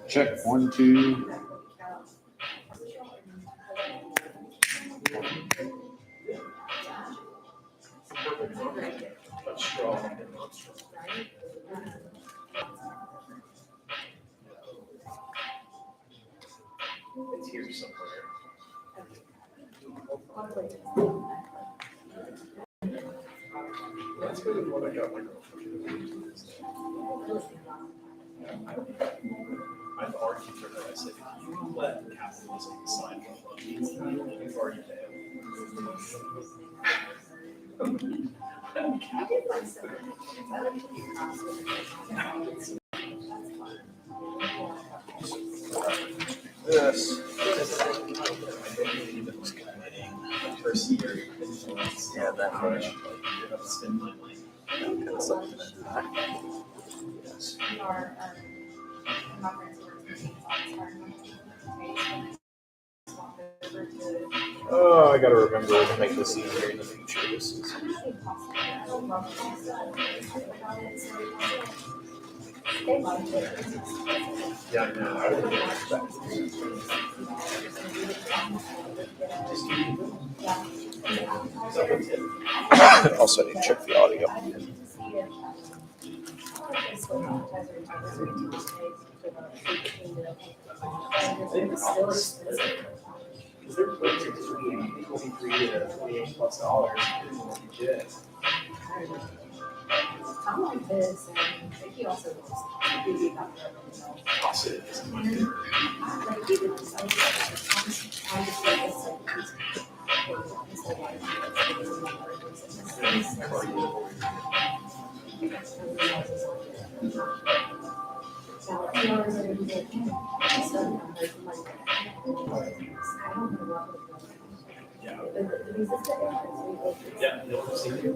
Check 1, 2. It's here somewhere. That's really what I got my girlfriend. I've argued for her. I said, if you let capitalism decide what love means to you, you've already failed. Yes. Yeah, that much. Spend my money. Yes. Oh, I gotta remember to make this easier in the future. This is. Yeah, I know. I would expect. Also, need to check the audio. They're putting $23 $28+ dollars in what you get. I'm like this, and he also Positive is my favorite. like he did this. I just like this. Yeah, you'll see it.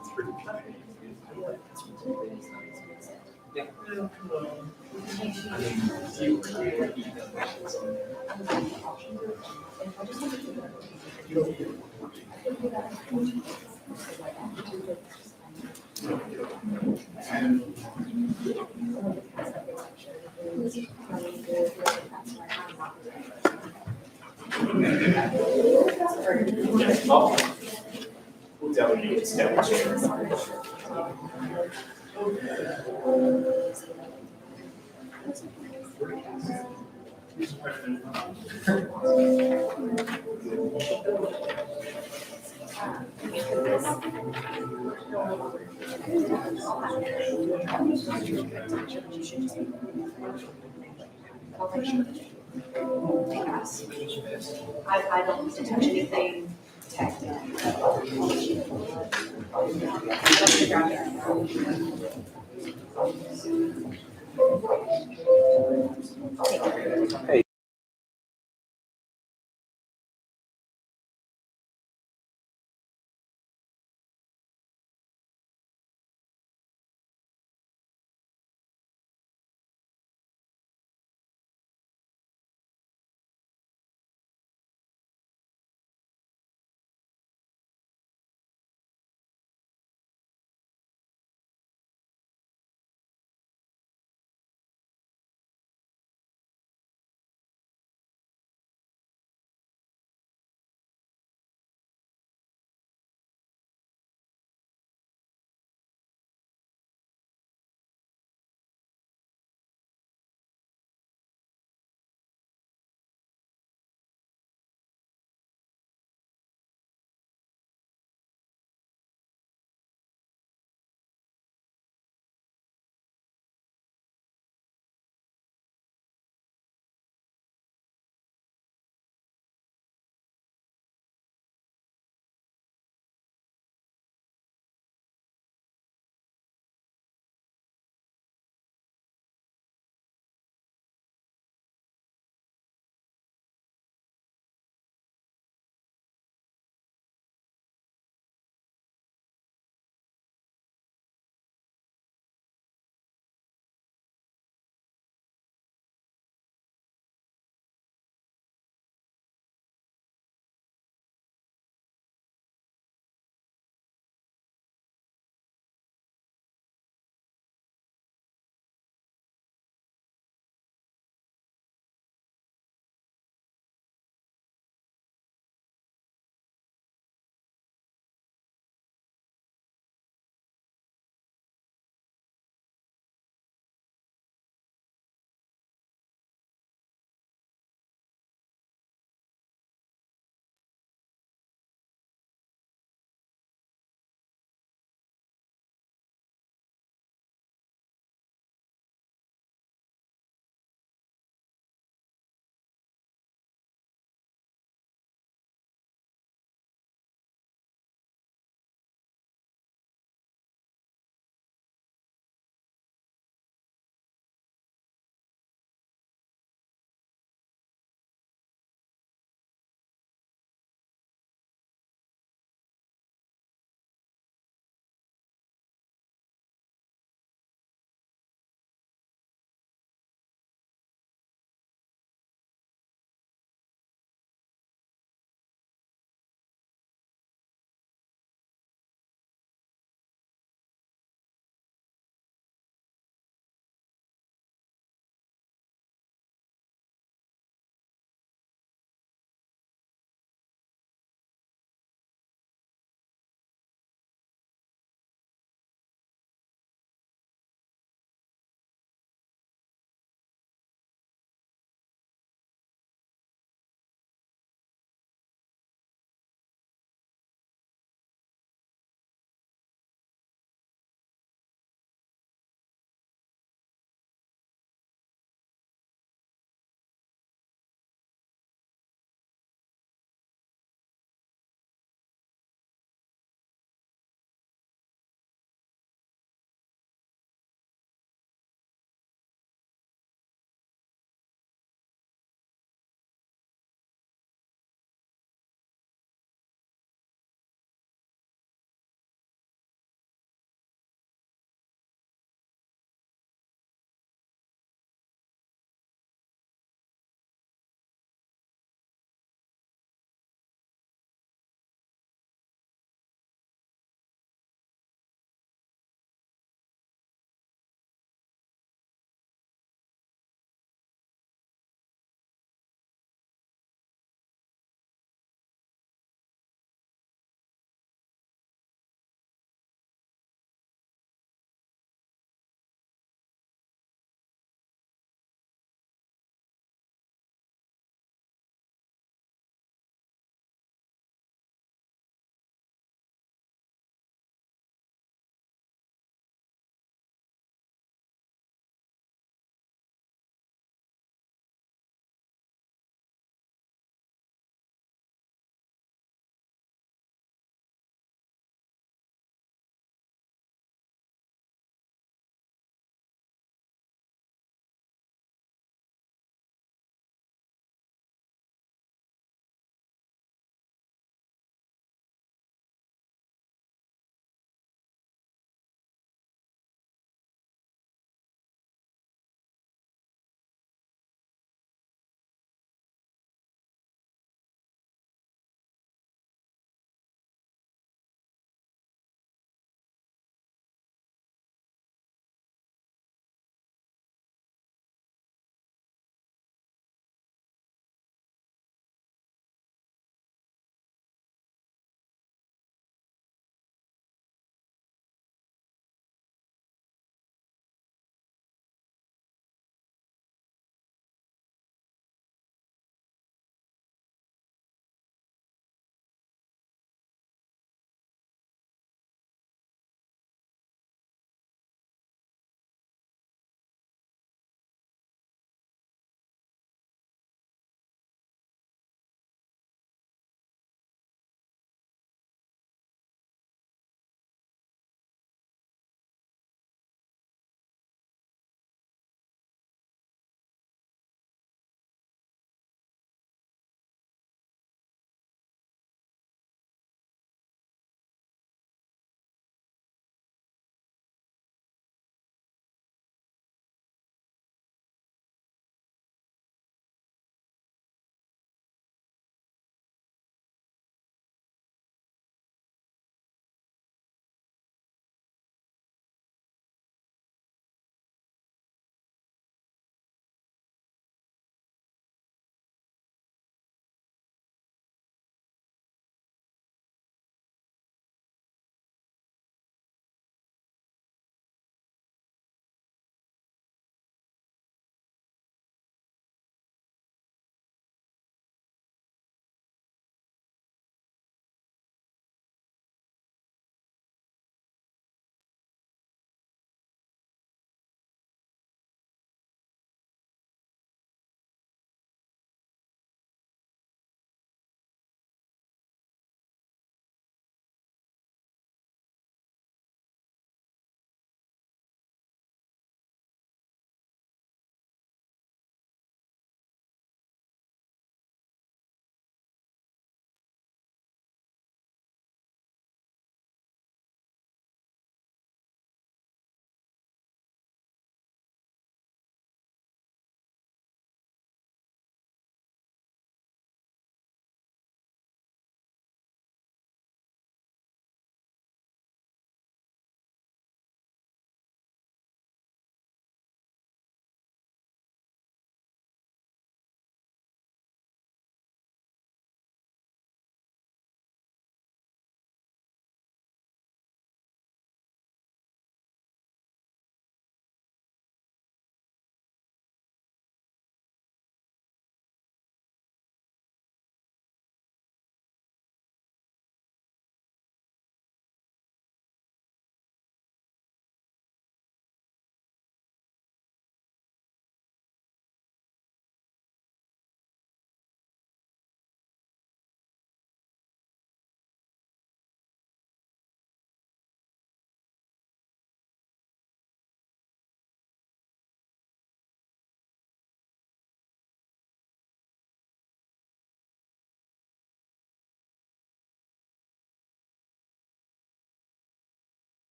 It's pretty funny. Yeah. I mean, you create we'll delegate this down. I don't touch anything tech. Hey,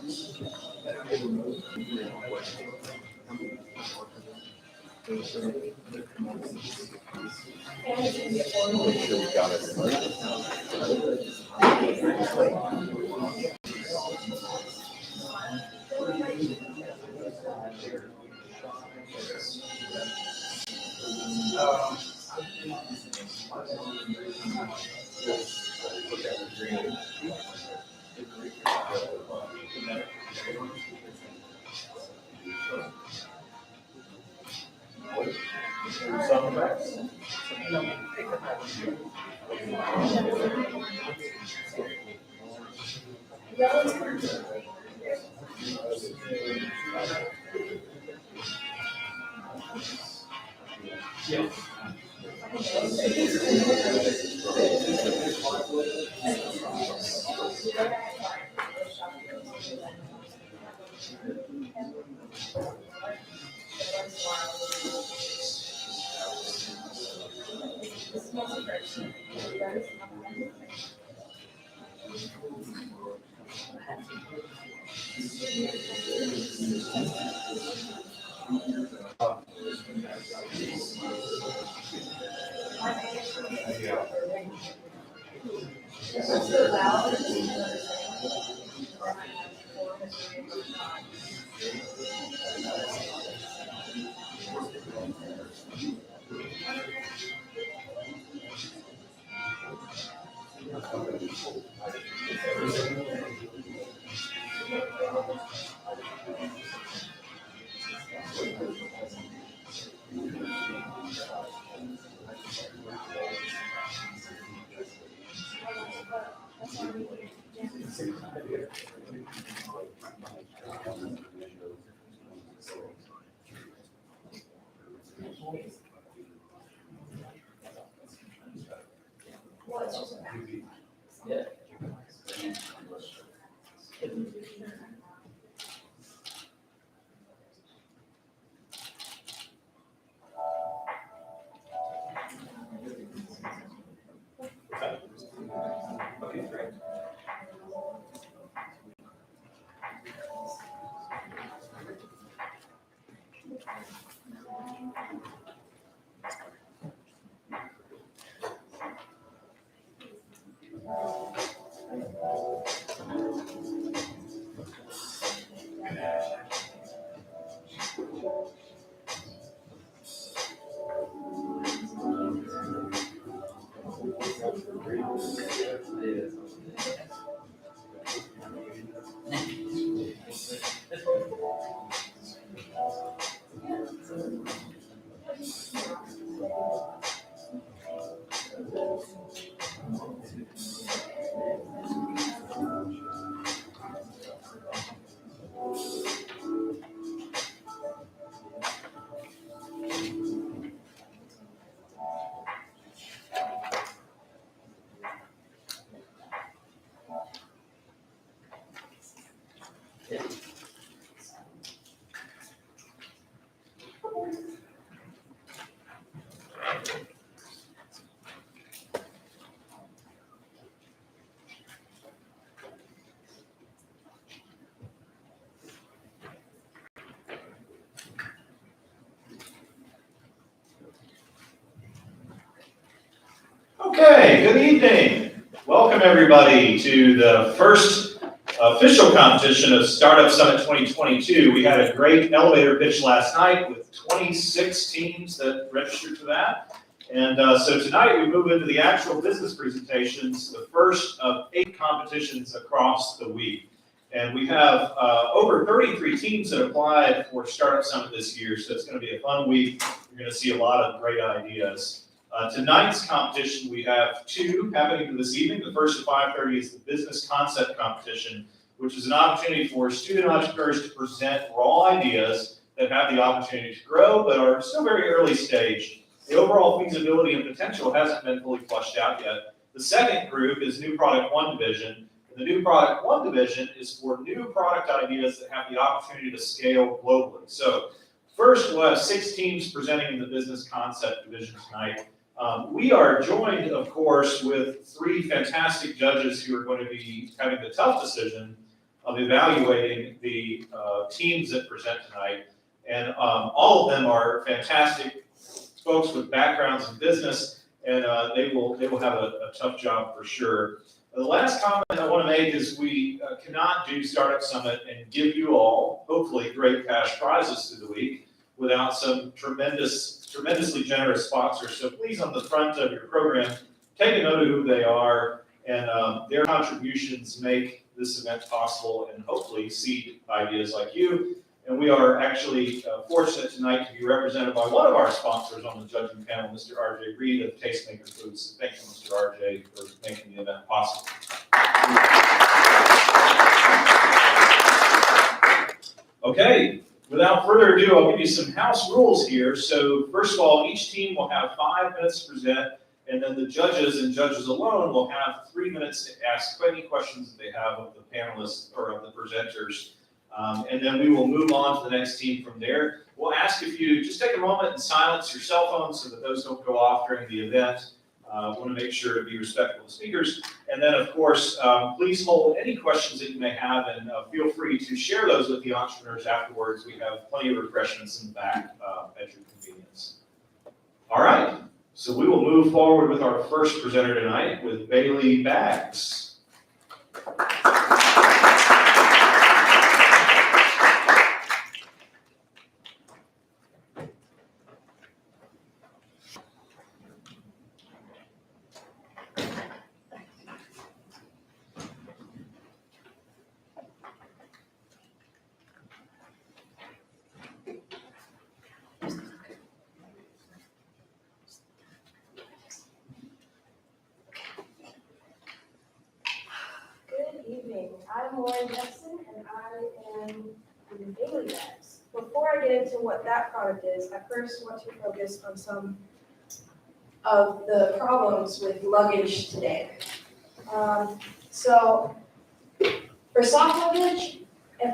Make sure we got it. Okay, good evening. Welcome everybody to the first official competition of Startup Summit 2022. We had a great elevator pitch last night with 26 teams that registered for that. And so tonight we move into the actual business presentations, the first of 8 competitions across the week. And we have over 33 teams that applied for Startup Summit this year, so it's going to be a fun week. You're going to see a lot of great ideas. Tonight's competition, we have 2 happening this evening. The first at 5:30 is the business concept competition, which is an opportunity for student entrepreneurs to present raw ideas that have the opportunity to grow, but are still very early stage. The overall feasibility and potential hasn't been fully fleshed out yet. The second group is New Product 1 Division. And the New Product 1 Division is for new product ideas that have the opportunity to scale globally. So first, we'll have 6 teams presenting in the business concept division tonight. We are joined, of course, with 3 fantastic judges who are going to be having the tough decision of evaluating the teams that present tonight. And all of them are fantastic folks with backgrounds in business, and they will have a tough job for sure. The last comment I want to make is we cannot do Startup Summit and give you all, hopefully, great cash prizes through the week without some tremendously generous sponsors. So please, on the front of your program, take a note of who they are, and their contributions make this event possible and hopefully seed ideas like you. And we are actually fortunate tonight to be represented by one of our sponsors on the judging panel, Mr. RJ Reed of Tastemaker Foods. Thank you, Mr. RJ, for making the event possible. Okay, without further ado, I'll give you some house rules here. So first of all, each team will have 5 minutes to present, and then the judges and judges alone will have 3 minutes to ask any questions that they have of the panelists or of the presenters. And then we will move on to the next team from there. We'll ask if you just take a moment and silence your cell phones so that those don't go off during the event. Want to make sure to be respectful of speakers. And then, of course, please hold any questions that you may have, and feel free to share those with the entrepreneurs afterwards. We have plenty of refreshments in the back at your convenience. All right, so we will move forward with our first presenter tonight with Bailey Baggs. Good evening. I'm Lauren Jepson, and I am in Bailey Bags. Before I get into what that product is, I first want to focus on some of the problems with luggage today. So for soft luggage,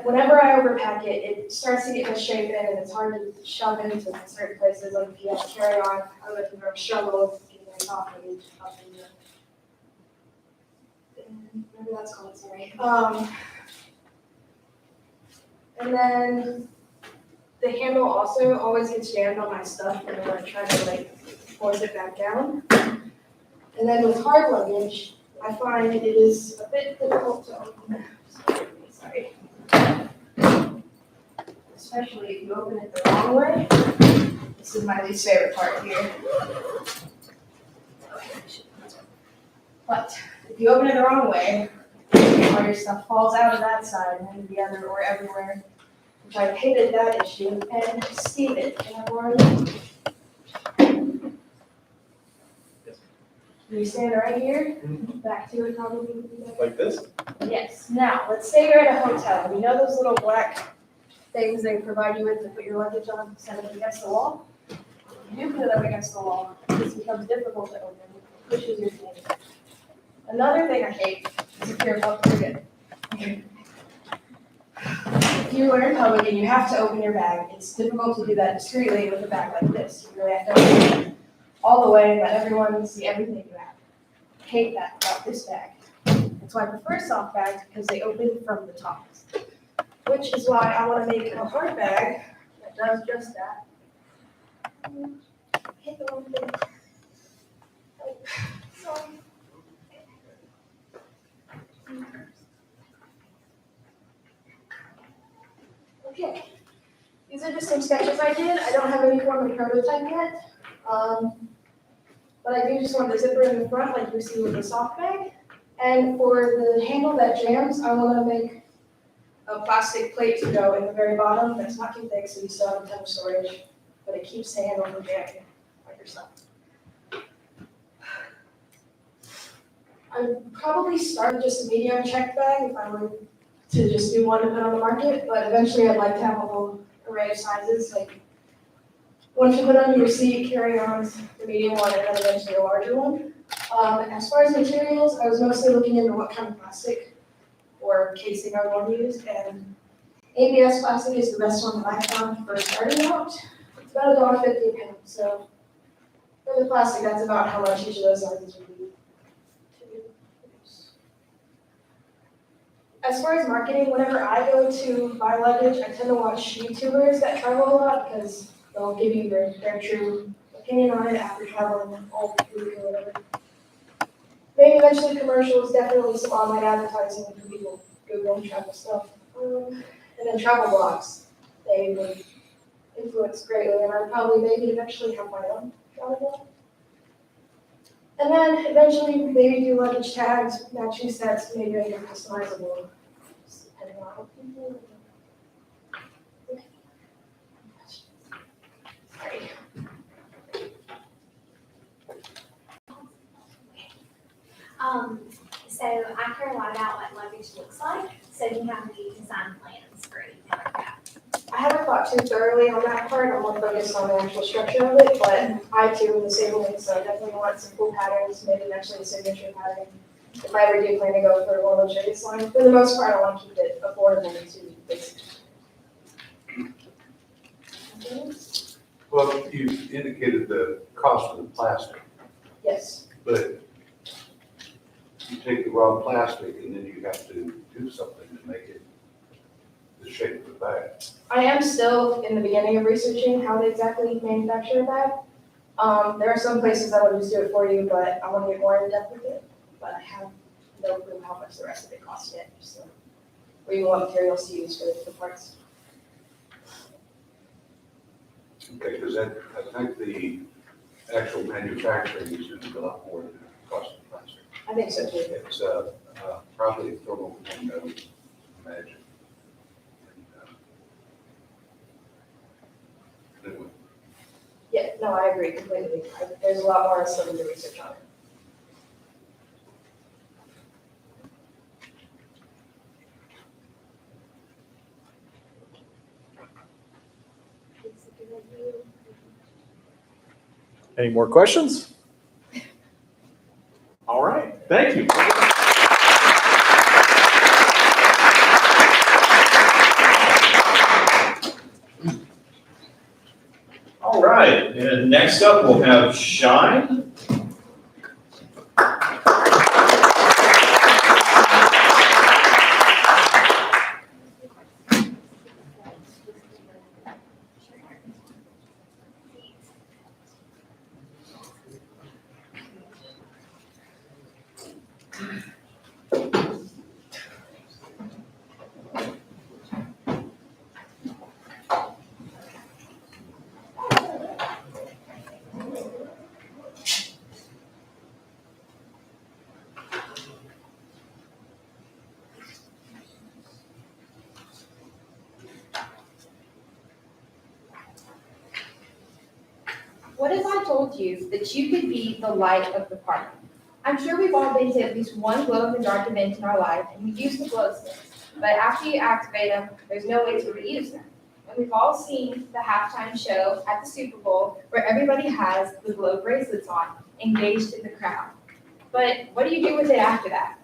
whenever I overpack it, it starts to get misshapen and it's hard to shove into certain places. Like if you have to carry on, I don't know if you've ever struggled with getting my soft luggage up into whatever that's called, sorry. And then the handle also always gets jammed on my stuff whenever I try to force it back down. And then with hard luggage, I find it is a bit difficult to open. Sorry. Especially if you open it the wrong way. This is my least favorite part here. But if you open it the wrong way, all your stuff falls out of that side and into the other or everywhere, which I've hated that issue and seen it in a room. You stand right here, back to it probably would be better. Like this? Yes. Now, let's say you're at a hotel. You know those little black things they provide you with to put your luggage on, set it against the wall? You put it up against the wall. This becomes difficult to open. It pushes your thing. Another thing I hate is if you're up to it. If you are in public and you have to open your bag, it's difficult to do that discreetly with a bag like this. You really have to open it all the way and let everyone see everything you have. I hate that about this bag. That's why I prefer soft bags, because they open from the top. Which is why I want to make a hard bag that does just that. Hit the wrong thing. Sorry. Okay, these are just some sketches I did. I don't have any form of prototype yet, but I do just want the zipper in the front like you see with the soft bag. And for the handle that jams, I want to make a plastic plate to go in the very bottom that's not too thick so you still have a ton of storage, but it keeps the handle from jamming like yourself. I'd probably start with just a medium checked bag if I were to just do one to put on the market, but eventually I'd like to have a whole array of sizes, like one to put under your seat, carry-ons, the medium one, and then eventually a larger one. As far as materials, I was mostly looking into what kind of plastic or casing I would want to use, and ABS plastic is the best one that I found for starting out. It's about $1.50 a pound, so for the plastic, that's about how much each of those sizes would be. As far as marketing, whenever I go to buy luggage, I tend to watch YouTubers that travel a lot because they'll give you their true opinion on it after traveling all week or whatever. Maybe eventually commercials, definitely some online advertising for people Google travel stuff. And then travel blogs. They would influence greatly, and I'd probably maybe eventually have my own travel blog. And then eventually maybe do luggage tags, matching sets, maybe make it customizable, just depending on what people. Sorry. So I care a lot about what luggage looks like, so you have the design plans for anything like that. I haven't thought too thoroughly on that part, I'm more focused on the actual structure of it, but I too am disabled, so I definitely want some cool patterns, maybe eventually a signature pattern. If I ever do plan to go for a more luxurious line, for the most part, I want to keep it affordable to basic. Well, you indicated the cost of the plastic, Yes, but you take the raw plastic and then you have to do something to make it the shape of the bag. I am still in the beginning of researching how to exactly manufacture a bag. There are some places that will just do it for you, but I want to get more in depth with it. But I have no clue how much the rest of it costs yet, so, or even what materials to use for the parts. Okay, because I think the actual manufacturing is going to be a lot more than the cost of plastic. I think so too. It's probably a thermal window, imagine. Anyway, Yeah, no, I agree completely. There's a lot more I still need to research on it. Any more questions? All right, thank you. All right, and next up we'll have Shine. What if I told you that you could be the light of the party? I'm sure we've all been to at least one glow-in-the-dark event in our life, and we use the glow sticks. But after you activate them, there's no way to reuse them. And we've all seen the halftime show at the Super Bowl where everybody has the glow bracelets on, engaged in the crowd. But what do you do with it after that?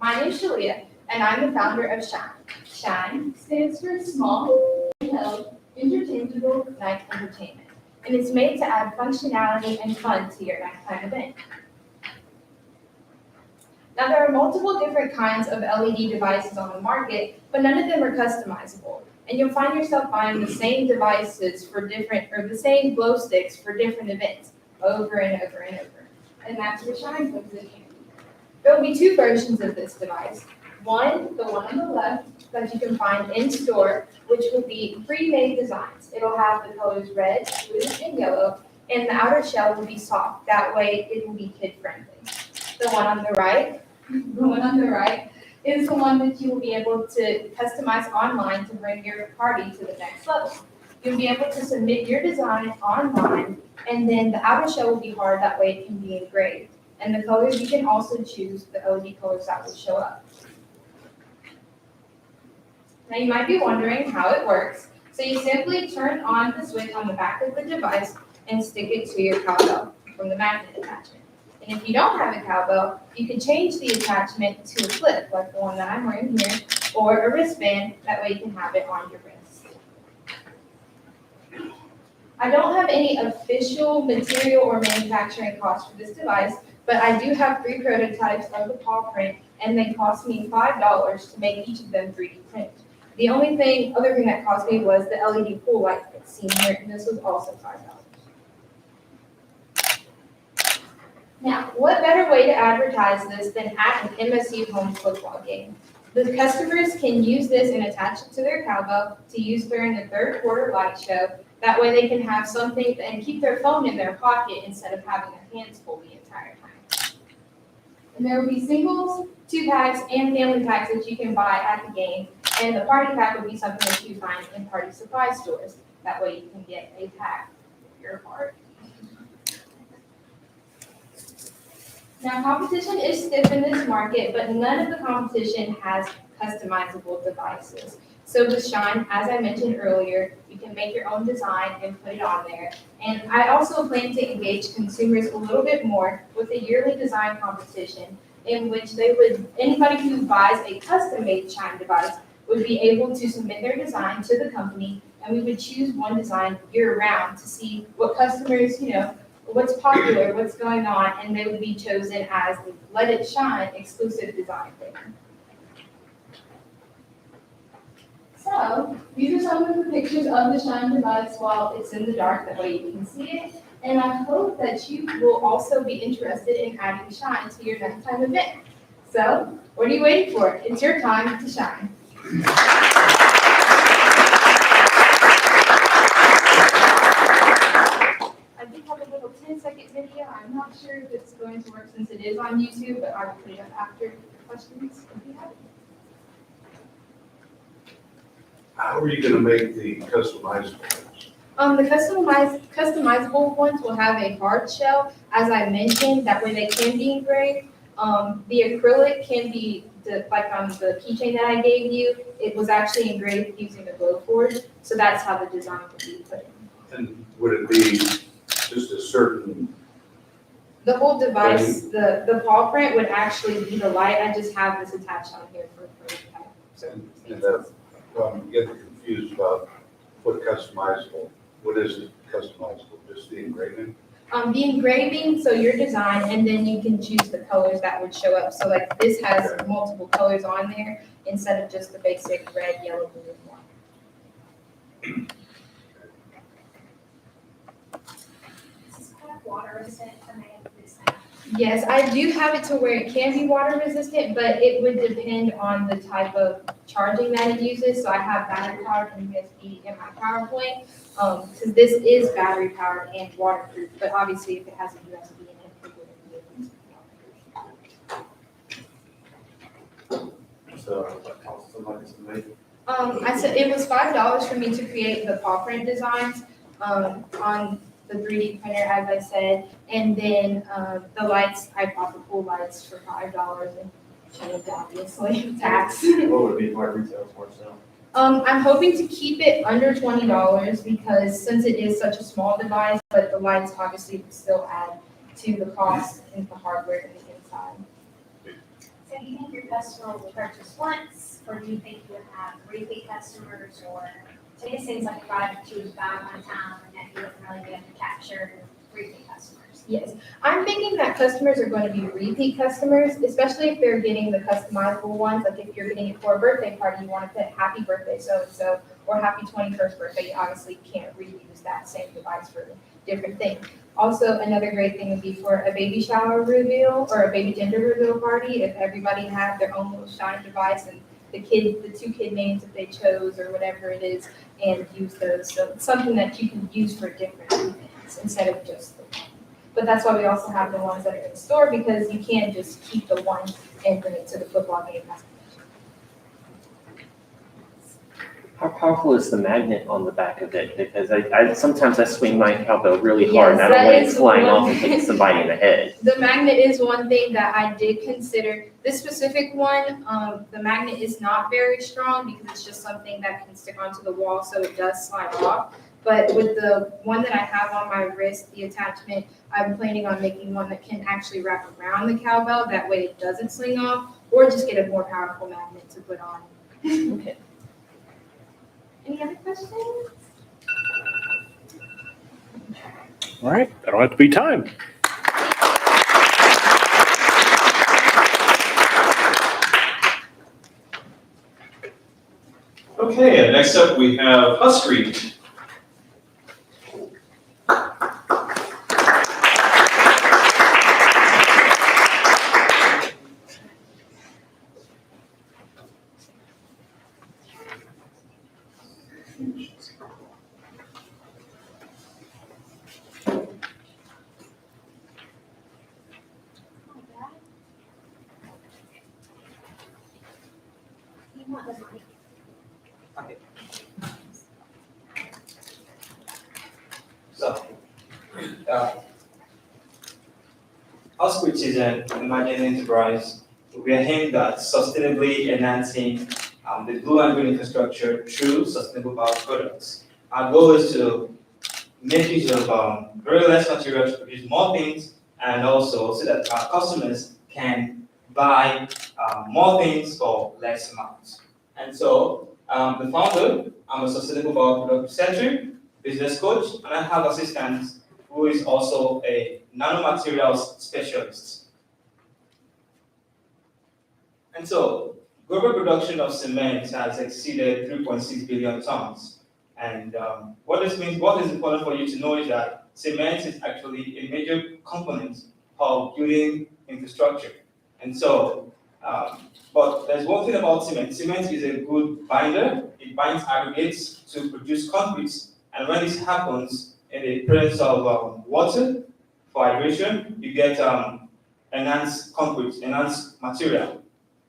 My name is Shalia, and I'm the founder of Shine. Shine stands for Small, Held, Interchangeable Night Entertainment. And it's made to add functionality and fun to your nighttime event. Now, there are multiple different kinds of LED devices on the market, but none of them are customizable. And you'll find yourself buying the same devices for different, or the same glow sticks for different events, over and over and over. And that's where Shine comes in handy. There will be two versions of this device. One, the one on the left, that you can find in store, which will be pre-made designs. It'll have the colors red, blue, and yellow, and the outer shell will be soft. That way, it will be kid-friendly. The one on the right is the one that you will be able to customize online to bring your party to the next level. You'll be able to submit your design online, and then the outer shell will be hard. That way, it can be engraved. And the colors, you can also choose the LED colors that will show up. Now you might be wondering how it works. So you simply turn on the switch on the back of the device and stick it to your cowbell from the magnet attachment. And if you don't have a cowbell, you can change the attachment to a clip, like the one that I'm wearing here, or a wristband. That way you can have it on your wrist. I don't have any official material or manufacturing costs for this device, but I do have 3 prototypes of the paw print and they cost me $5 to make each of them 3D print. The other thing that cost me was the LED pool light that's seen here, and this was also $5. Now, what better way to advertise this than at an MSU home football game? The customers can use this and attach it to their cowbell to use during the third quarter light show. That way they can have something and keep their phone in their pocket instead of having their hands full the entire time. And there will be singles, 2-packs, and family packs that you can buy at the game. And the party pack would be something that you find in party supply stores. That way you can get a pack for your party. Now, competition is stiff in this market, but none of the competition has customizable devices. So with Shine, as I mentioned earlier, you can make your own design and put it on there. And I also plan to engage consumers a little bit more with a yearly design competition in which anybody who buys a custom-made Shine device would be able to submit their design to the company, and we would choose one design year-round to see what customers, what's popular, what's going on, and they would be chosen as the Let It Shine exclusive design winner. So, these are some of the pictures of the Shine device while it's in the dark, that way you can see it. And I hope that you will also be interested in adding Shine to your nighttime event. So, what are you waiting for? It's your time to shine. I do have a little 10-second video. I'm not sure if it's going to work since it is on YouTube, but I will put it up after questions if you have it. How are you gonna make the customizable ones? The customizable ones will have a hard shell, as I mentioned, that way they can be engraved. The acrylic can be, like on the keychain that I gave you, it was actually engraved using a glow forge, so that's how the design would be put in. And would it be just a certain, The whole device, the paw print would actually be the light, I just have this attached on here for certain and that, I'm getting confused about what customizable, what is it customizable, just the engraving? The engraving, so your design, and then you can choose the colors that would show up. So like this has multiple colors on there instead of just the basic red, yellow, blue, and white. This is kind of water resistant to make this thing. Yes, I do have it to where it can be water resistant, but it would depend on the type of charging that it uses. So I have battery powered and USB in my PowerPoint. Because this is battery powered and waterproof, but obviously if it has a USB in it, it wouldn't be waterproof. So, what costs somebody to make? I said it was $5 for me to create the paw print designs on the 3D printer, as I said, and then the lights, I bought the pool lights for $5 and change, obviously, tax. What would it be for retail for now? I'm hoping to keep it under $20 because since it is such a small device, but the lights obviously would still add to the cost and the hardware and the inside. So do you think your customer will purchase once, or do you think you would have repeat customers, or, to me, it seems like if I choose buy one time, and that you wouldn't really be able to capture repeat customers. Yes, I'm thinking that customers are going to be repeat customers, especially if they're getting the customizable ones. Like if you're getting it for a birthday party, you want to put happy birthday so-and-so or happy 21st birthday. You obviously can't reuse that same device for a different thing. Also, another great thing would be for a baby shower reveal or a baby gender reveal party. If everybody had their own little Shine device and the 2 kid names that they chose or whatever it is, and use those. So it's something that you can use for different events instead of just the one. But that's why we also have the ones that are in the store, because you can't just keep the one and bring it to the football game. How powerful is the magnet on the back of it? Because I sometimes I swing my cowbell really hard and I don't want it flying off and hitting somebody in the head. The magnet is one thing that I did consider. This specific one, the magnet is not very strong because it's just something that can stick onto the wall, so it does slide off. But with the one that I have on my wrist, the attachment, I'm planning on making one that can actually wrap around the cowbell. That way it doesn't sling off, or just get a more powerful magnet to put on. Okay. Any other questions? All right, that'll have to be time. next up we have Housekeeping. You want the mic? So, Housekeeping is an emerging enterprise. We are aimed at sustainably enhancing the blue and green infrastructure through sustainable products. Our goal is to make use of very less material to produce more things, and also so that our customers can buy more things for less amounts. And so, the founder, I'm a sustainable product researcher, business coach, and I have assistants who is also a nanomaterials specialist. And so, global production of cement has exceeded 3.6 billion tons. And what this means, what is important for you to know is that cement is actually a major component of building infrastructure. And so, but there's one thing about cement. Cement is a good binder. It binds aggregates to produce concrete. And when this happens in the presence of water for hydration, you get enhanced concrete, enhanced material.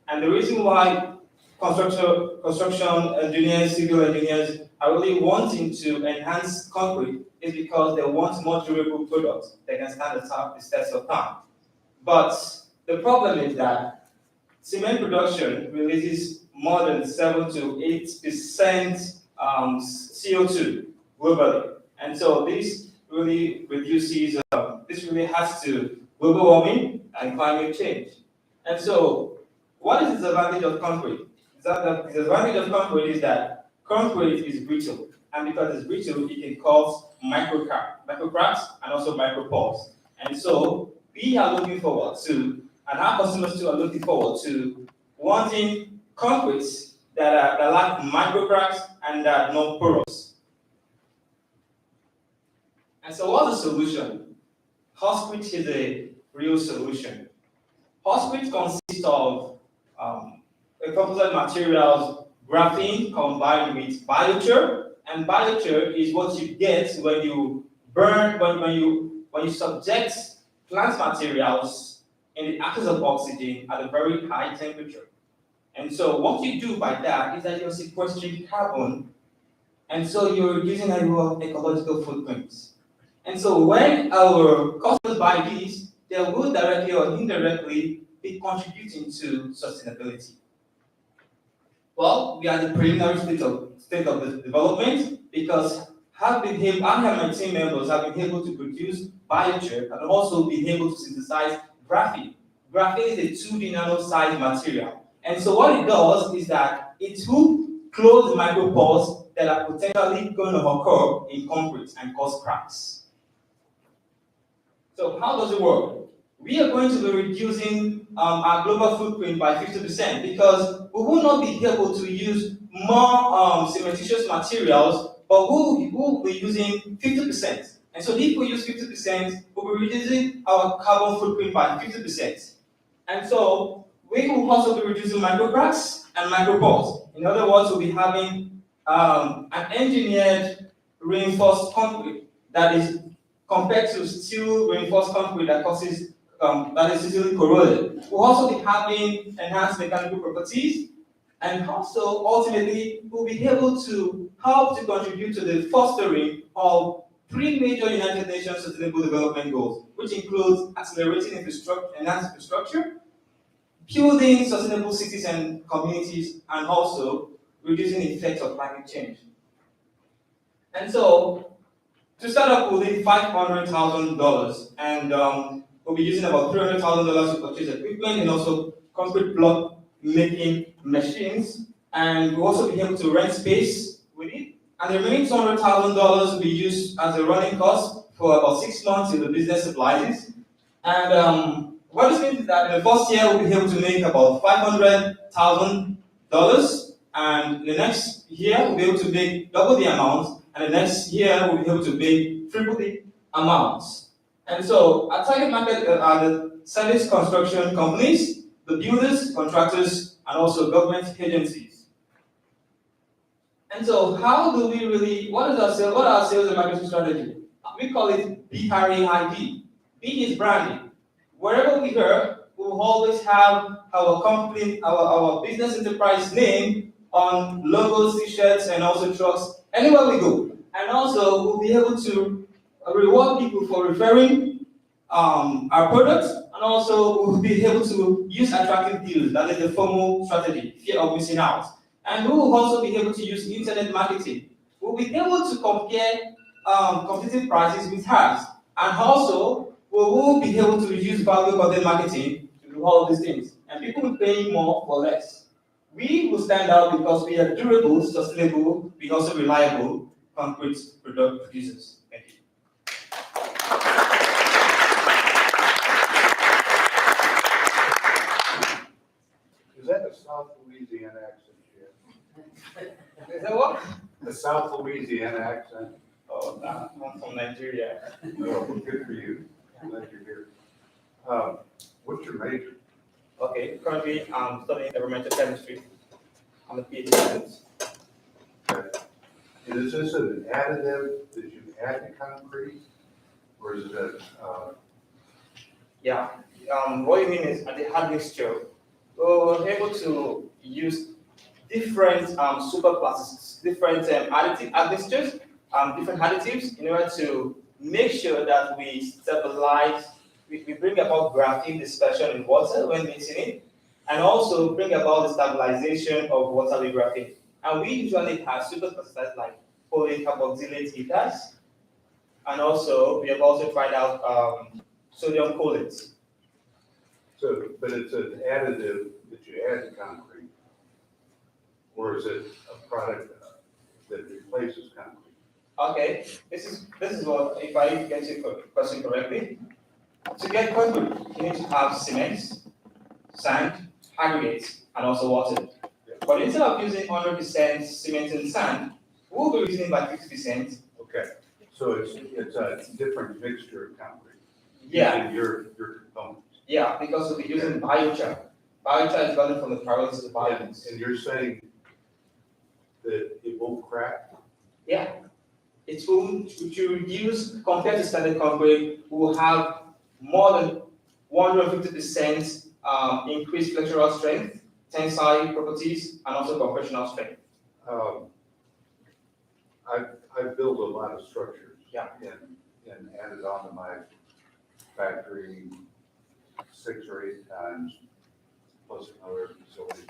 And the reason why construction engineers, civil engineers are really wanting to enhance concrete is because they want more durable products that can stand the test of time. But the problem is that cement production releases more than 7 to 8% CO2 globally. And so this really reduces, this really has to global warming and climate change. And so what is the disadvantage of concrete? The disadvantage of concrete is that concrete is brittle. And because it's brittle, it can cause microcracks and also micropores. And so we are looking forward to, and our customers too are looking forward to, wanting concretes that lack microcracks and that are not porous. And so what's the solution? Housekeeping is a real solution. Housekeeping consists of a composite materials, graphene combined with biochar, and biochar is what you get when you burn, when you subject plant materials in the absence of oxygen at a very high temperature. And so what you do by that is that you're sequestering carbon, and so you're reducing our ecological footprints. And so when our customers buy these, they will directly or indirectly be contributing to sustainability. Well, we are in the preliminary state of the development because I and my team members have been able to produce biochar and also been able to synthesize graphene. Graphene is a 2D nano-sized material. And so what it does is that it will close the micropores that are potentially going to occur in concrete and cause cracks. So how does it work? We are going to be reducing our global footprint by 50% because we will not be able to use more cementitious materials, but we will be using 50%. And so if we use 50%, we'll be reducing our carbon footprint by 50%. And so we will also be reducing microcracks and micropores. In other words, we'll be having an engineered reinforced concrete that is compared to steel reinforced concrete that causes that is easily corroded. We'll also be having enhanced mechanical properties, and also ultimately we'll be able to help to contribute to the fostering of 3 major United Nations Sustainable Development Goals, which includes accelerating enhanced infrastructure, building sustainable cities and communities, and also reducing the effects of climate change. And so, to start up, we'll need $500,000, and we'll be using about $300,000 to purchase equipment and also concrete block making machines, and we'll also be able to rent space with it. And the remaining $200,000 will be used as a running cost for about 6 months till the business stabilizes. And what this means is that in the first year, we'll be able to make about $500,000, And the next year, we'll be able to make double the amount, and the next year, we'll be able to make triple the amount. And so our target market are the service construction companies, the builders, contractors, and also government agencies. And so how do we really, what are our sales and marketing strategy? We call it BRAID. B is branding. Wherever we go, we will always have our company, our business enterprise name on logos, t-shirts, and also trucks, anywhere we go. And also, we'll be able to reward people for referring our products, and also we'll be able to use attractive deals. That is the FOMO strategy, fear of missing out. And we will also be able to use internet marketing. We'll be able to compare competitive prices with ours. And also, we will be able to use value content marketing to do all of these things. And people will pay more for less. We will stand out because we are durable, sustainable, we also reliable concrete product producers. Thank you. Is that a South Louisiana accent yet? Is that what? The South Louisiana accent? Oh, I'm from Nigeria. Oh, good for you. I'm glad you're here. What's your major? Okay, currently I'm studying environmental chemistry. I'm a PhD student. Okay. And is this an additive that you add to concrete? Or is it a, Yeah. What you mean is at the admixture, we're able to use different superclasses, different additive admixtures, different additives in order to make sure that we stabilize, we bring about graphene dispersion in water when mixing it, and also bring about the stabilization of water with graphene. And we usually have superclasses like polycarboxylate ethers, and also we have also tried out sodium chlorate. so, but it's an additive that you add to concrete? Or is it a product that replaces concrete? Okay, this is what, if I get your question correctly, to get concrete, you need to have cement, sand, aggregates, and also water. But instead of using 100% cement and sand, we'll be reducing by 50%. Okay, so it's a different mixture of concrete? Yeah, Using your components? yeah, because we'll be using biochar. Biochar is gotten from the pyrolysis of biomass. And you're saying that it won't crack? Yeah, it will, if you use, compared to standard concrete, we will have more than 150% increased flexural strength, tensile properties, and also compressional strength. I build a lot of structures. Yeah. And added on to my factory 6 or 8 times, plus another facility.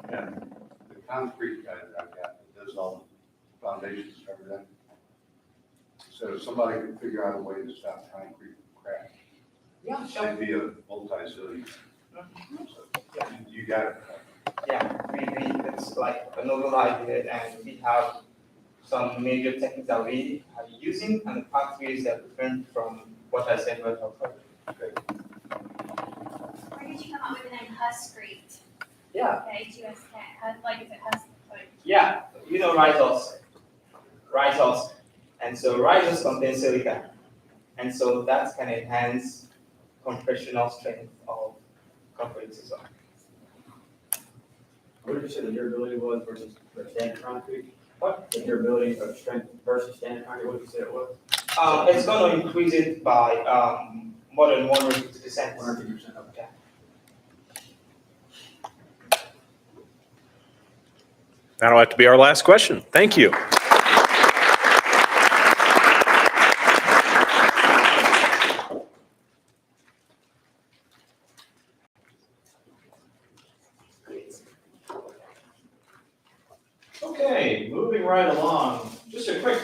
And the concrete guy that I've got that does all the foundations and everything. So if somebody could figure out a way to stop concrete from cracking, Yeah, it'd be a multi-zillion. So, you got it. Yeah, it's like a novel idea, and we have some major techniques that we are using, and the pathways that different from what I said right now. Okay. Where did you come up with the name Huscrete? Yeah, H-U-S-K, like is it Hus? yeah, you know rhizoles, and so rhizoles contain silica, and so that can enhance compressional strength of concrete as well. What did you say the durability was versus standard concrete? What? The durability of strength versus standard concrete, what did you say it was? It's going to increase it by more than 150%. 150%, okay. That'll have to be our last question. Thank you. Okay, moving right along, just a quick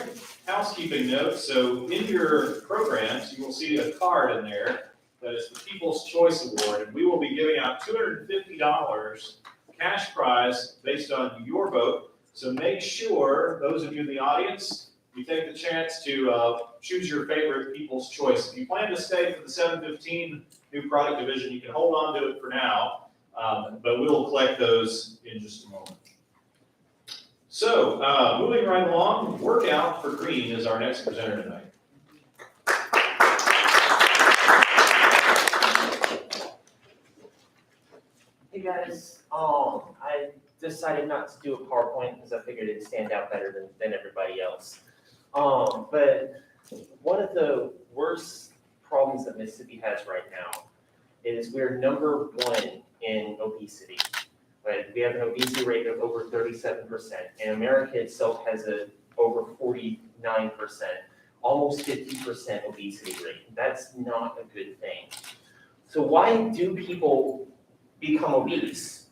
housekeeping note. So in your programs, you will see a card in there that is the People's Choice Award, and we will be giving out $250 cash prize based on your vote. So make sure, those of you in the audience, you take the chance to choose your favorite People's Choice. If you plan to stay for the 715 new product division, you can hold on to it for now, but we'll collect those in just a moment. So, moving right along, Workout for Green is our next presenter tonight. Hey guys, I decided not to do a PowerPoint because I figured it'd stand out better than everybody else. But one of the worst problems that Mississippi has right now is we're number one in obesity. Right? We have an obesity rate of over 37%, and America itself has a over 49%, almost 50% obesity rate. That's not a good thing. So why do people become obese?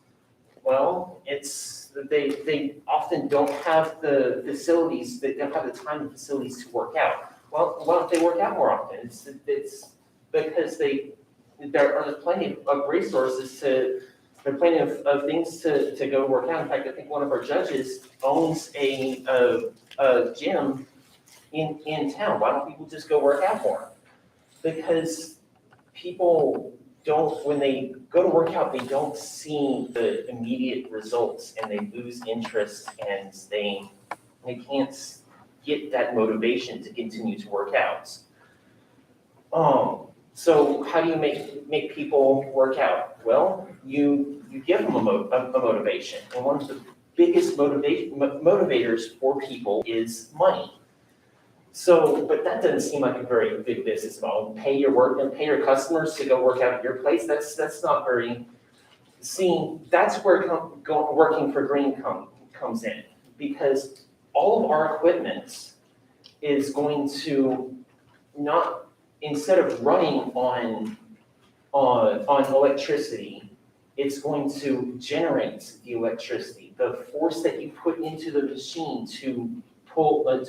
Well, it's they often don't have the facilities, they don't have the time and facilities to work out. Well, why don't they work out more often? It's because there are plenty of resources there are plenty of things to go work out. In fact, I think one of our judges owns a gym in town. Why don't people just go work out more? Because people don't, when they go to work out, they don't see the immediate results and they lose interest and they can't get that motivation to continue to work out. So how do you make people work out? Well, you give them a motivation. And one of the biggest motivators for people is money. So, but that doesn't seem like a very big business model. Pay your work and pay your customers to go work out at your place. That's not very. That's where working for green comes in, because all of our equipment is going to not, instead of running on electricity, it's going to generate the electricity. The force that you put into the machine to pull up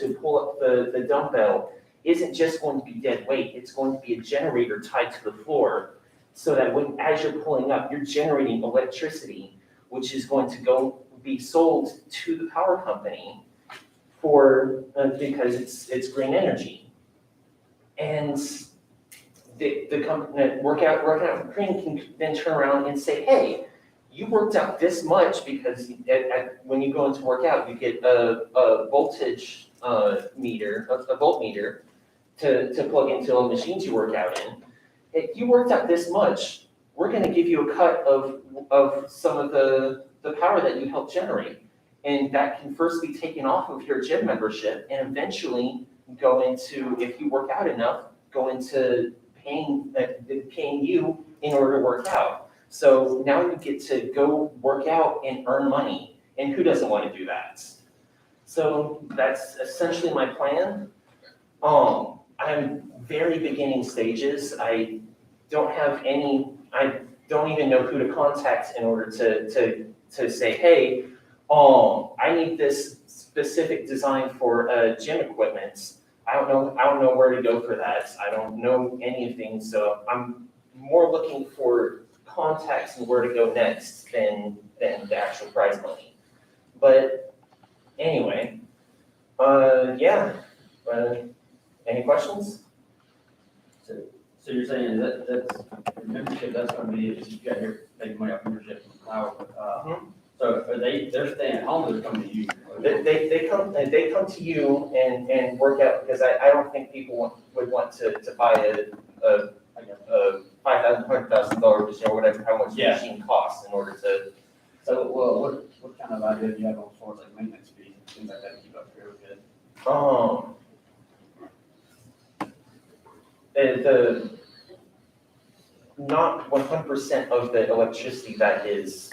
the dumbbell isn't just going to be dead weight. It's going to be a generator tied to the floor, so that as you're pulling up, you're generating electricity, which is going to be sold to the power company because it's green energy. And the company that Workout Green can then turn around and say, hey, you worked out this much because when you go into workout, you get a voltage meter, a voltmeter to plug into the machines you work out in. If you worked out this much, we're going to give you a cut of some of the power that you helped generate. And that can first be taken off of your gym membership and eventually go into, if you work out enough, go into paying you in order to work out. So now you get to go work out and earn money. And who doesn't want to do that? So that's essentially my plan. I'm very beginning stages. I don't even know who to contact in order to say, hey, I need this specific design for gym equipment. I don't know where to go for that. I don't know anything. So I'm more looking for contacts and where to go next than the actual prize money. But anyway, any questions? So you're saying that's membership, that's gonna be, if you got here, making money off membership from Power. So are they're staying at home, or they're coming to you? They come to you and work out, because I don't think people would want to buy a $5,000, $100,000 machine or whatever, how much the machine costs in order to. So, well, what kind of idea do you have on as far as like maintenance fees and things like that to keep up here with it? The not 100% of the electricity that is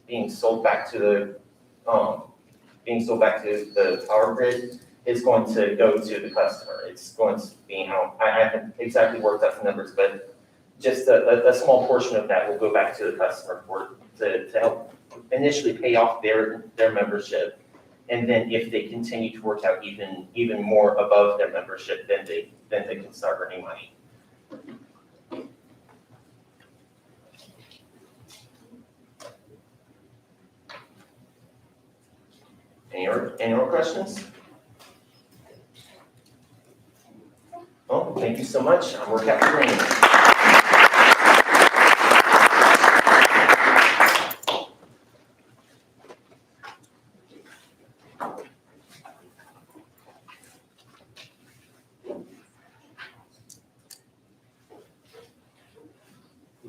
being sold back to the power grid is going to go to the customer. It's going to be I haven't exactly worked out the numbers, but just a small portion of that will go back to the customer to help initially pay off their membership. And then if they continue to work out even more above their membership, then they can start earning money. Any more questions? Oh, thank you so much. I'm Workout Green.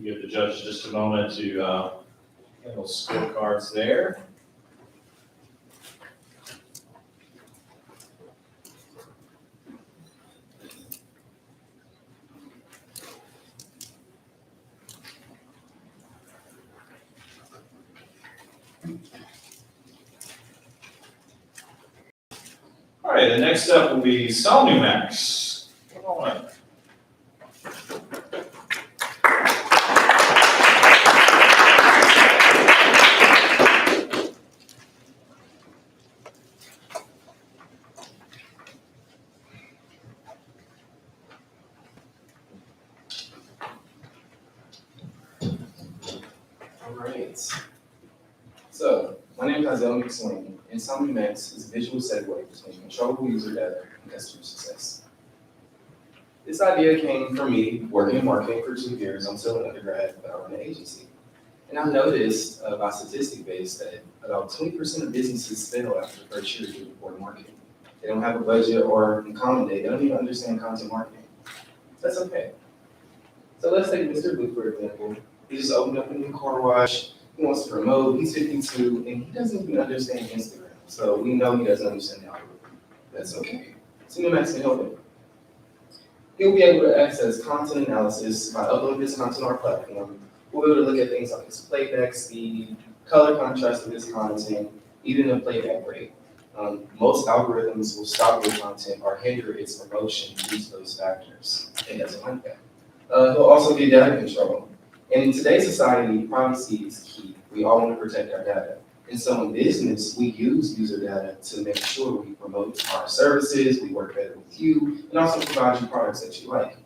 Give the judge just a moment to handle scorecards there. All right, the next up will be Sal Newmax. Come on up. Alright. So, my name is Isaiah McSwain, and SomniMax is a visual segue between controllable user data and customer success. This idea came from me working in marketing for 2 years. I'm still an undergrad, but I run an agency. And I noticed by statistic base that about 20% of businesses fail after the first year doing report marketing. They don't have a budget or in common day. They don't even understand content marketing. That's okay. So let's take Mr. Blue, for example. He just opened up a new car wash. He wants to promote. He's 52, and he doesn't even understand Instagram. So we know he doesn't understand the algorithm. That's okay. SomniMax can help him. He'll be able to access content analysis by uploading his content to our platform. We'll be able to look at things like his playback speed, color contrast of his content, even the playback rate. Most algorithms will stop your content or hinder its promotion due to those factors. He doesn't like that. He'll also get data control. And in today's society, privacy is key. We all want to protect our data. And so in business, we use user data to make sure we promote our services, we work better with you, and also provide you products that you like.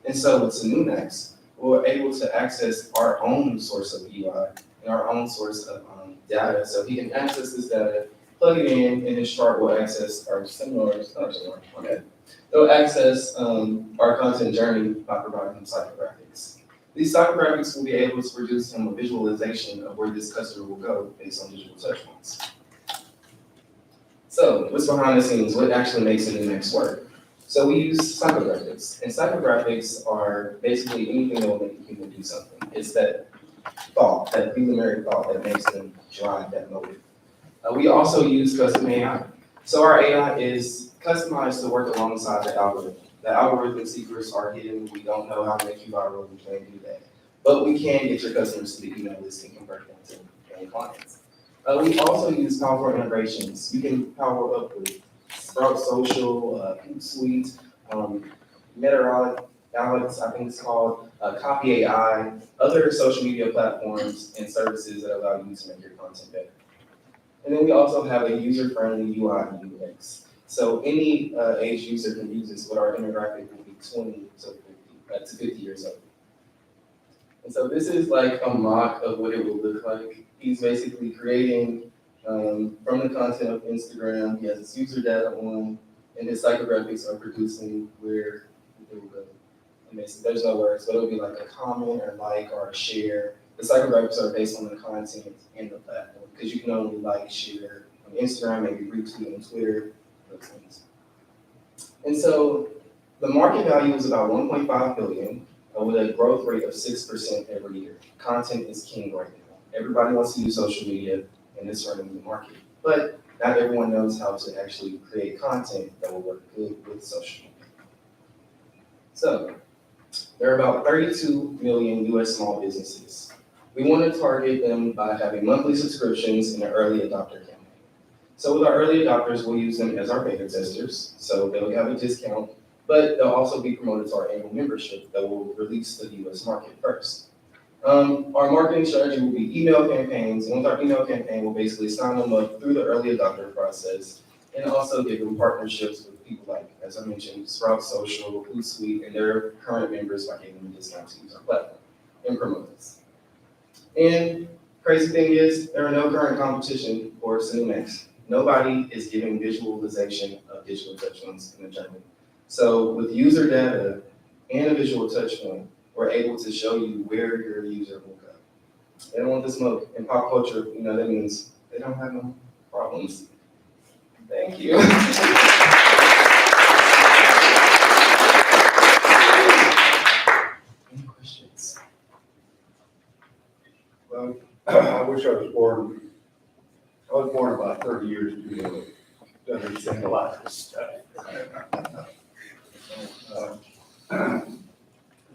And so with SomniMax, we're able to access our own source of UI and our own source of data. So he can access this data, plug it in, and his chart will access our they'll access our content journey by providing him psychographics. These psychographics will be able to produce him a visualization of where this customer will go based on digital touch points. So what's behind the scenes? What actually makes SomniMax work? So we use psychographics, and psychographics are basically anything that will make a human do something. It's that thought, that preliminary thought that makes them drive that motive. We also use custom AI. So our AI is customized to work alongside the algorithm. The algorithm secrets are hidden. We don't know how to make you viral. We can't do that. But we can get your customers to the email list and convert them to paying clients. We also use powerful integrations. You can power up with Sprout Social, Hootsuite, Alex, I think it's called, Copy AI, other social media platforms and services that allow you to make your content better. And then we also have a user-friendly UI and UX. So any age user can use this, but our demographic will be 20 to 50 years old. And so this is like a mock of what it will look like. He's basically creating from the content of Instagram. He has his user data on, and his psychographics are producing where it will go. There's no words, but it'll be like a comment or like or a share. The psychographics are based on the content and the platform, because you can only like, share on Instagram, maybe retweet on Twitter, those things. And so the market value is about 1.5 billion with a growth rate of 6% every year. Content is king right now. Everybody wants to use social media, and it's running the market. But not everyone knows how to actually create content that will work good with social media. So there are about 32 million US small businesses. We want to target them by having monthly subscriptions and an early adopter campaign. So with our early adopters, we'll use them as our beta testers. So they'll have a discount, but they'll also be promoted to our annual membership that will release to the US market first. Our marketing strategy will be email campaigns, and with our email campaign, we'll basically sign them up through the early adopter process and also give them partnerships with people like, as I mentioned, Sprout Social, Hootsuite, and their current members by giving them a discount to use our platform and promote us. And crazy thing is, there are no current competition for SomniMax. Nobody is giving visualization of digital touchpoints in the journey. So with user data and a visual touchpoint, we're able to show you where your user will go. They don't want the smoke. In pop culture, that means they don't have no problems. Thank you. Any questions?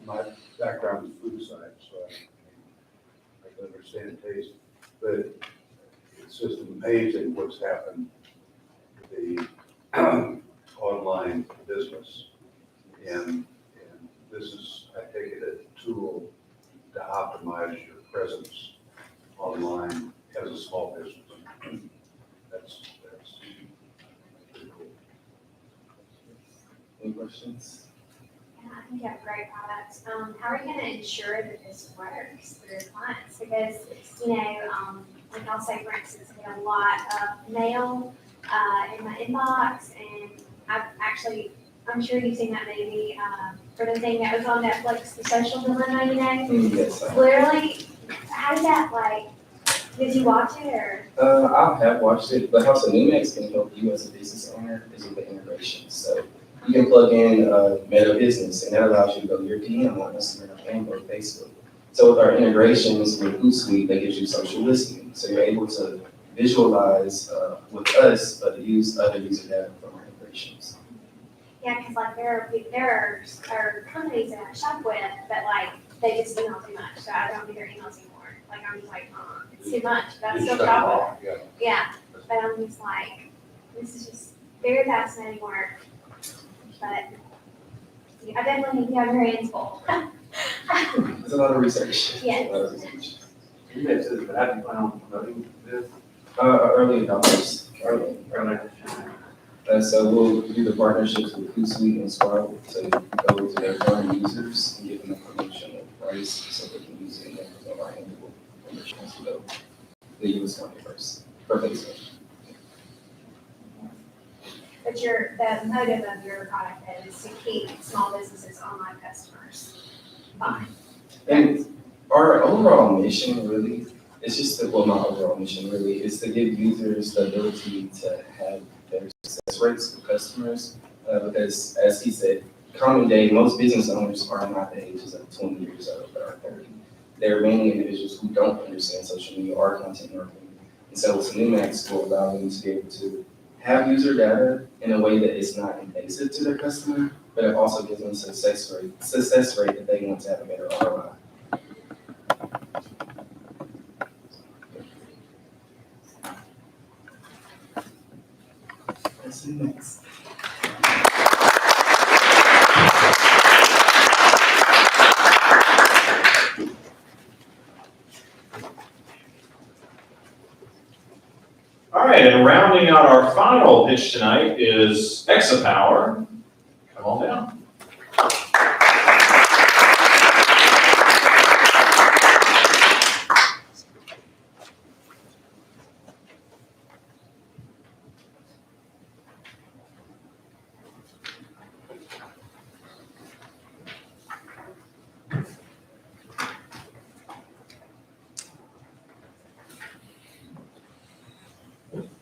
My background is food science, so I can understand taste, but it's just amazing what's happened with the online business. And this is, I take it, a tool to optimize your presence online as a small business. That's pretty cool. Any questions? Yeah, I think you have great products. How are you gonna ensure that this works for your clients? Because, like I'll say, for instance, I get a lot of mail, in my inbox, and I'm sure you've seen that maybe, for the thing that was on Netflix, the Social Dilemma, Yes. Literally, how did that, did you watch it, or? I have watched it, but House of Numex can help you as a business owner is with the integration. So you can plug in Meta Business, and that allows you to go to your DM on Instagram and or Facebook. So with our integrations with Hootsuite, that gives you social listening. So you're able to visualize with us, but use other user data from our integrations. Yeah, because there are companies that I shop with that they just email too much, so I don't do their emails anymore. I'm just it's too much, but I still shop with them. Yeah, but I'm just this is just very fascinating work. But I definitely think you have your hands full. There's a lot of research. Yes. A lot of research. You mentioned, but how do you plan on promoting this? Early adopters. So we'll do the partnerships with Hootsuite and Sprout to go to their current users and give them a promotional price so they can use it in their of our annual promotions. So the US company first. Perfect. But the motive of your product is to keep small businesses online customers. Fine. And our overall mission really, it's just my overall mission really is to give users the ability to have better success rates with customers. Because as he said, common day, most business owners are not the ages of 20 years old, but are 30. They're mainly individuals who don't understand social media or content marketing. And so Numex will allow them to be able to have user data in a way that is not invasive to their customer, but it also gives them success rate that they want to have a better ROI. That's Numex. All right, and rounding out our final pitch tonight is Exapower. Come on down.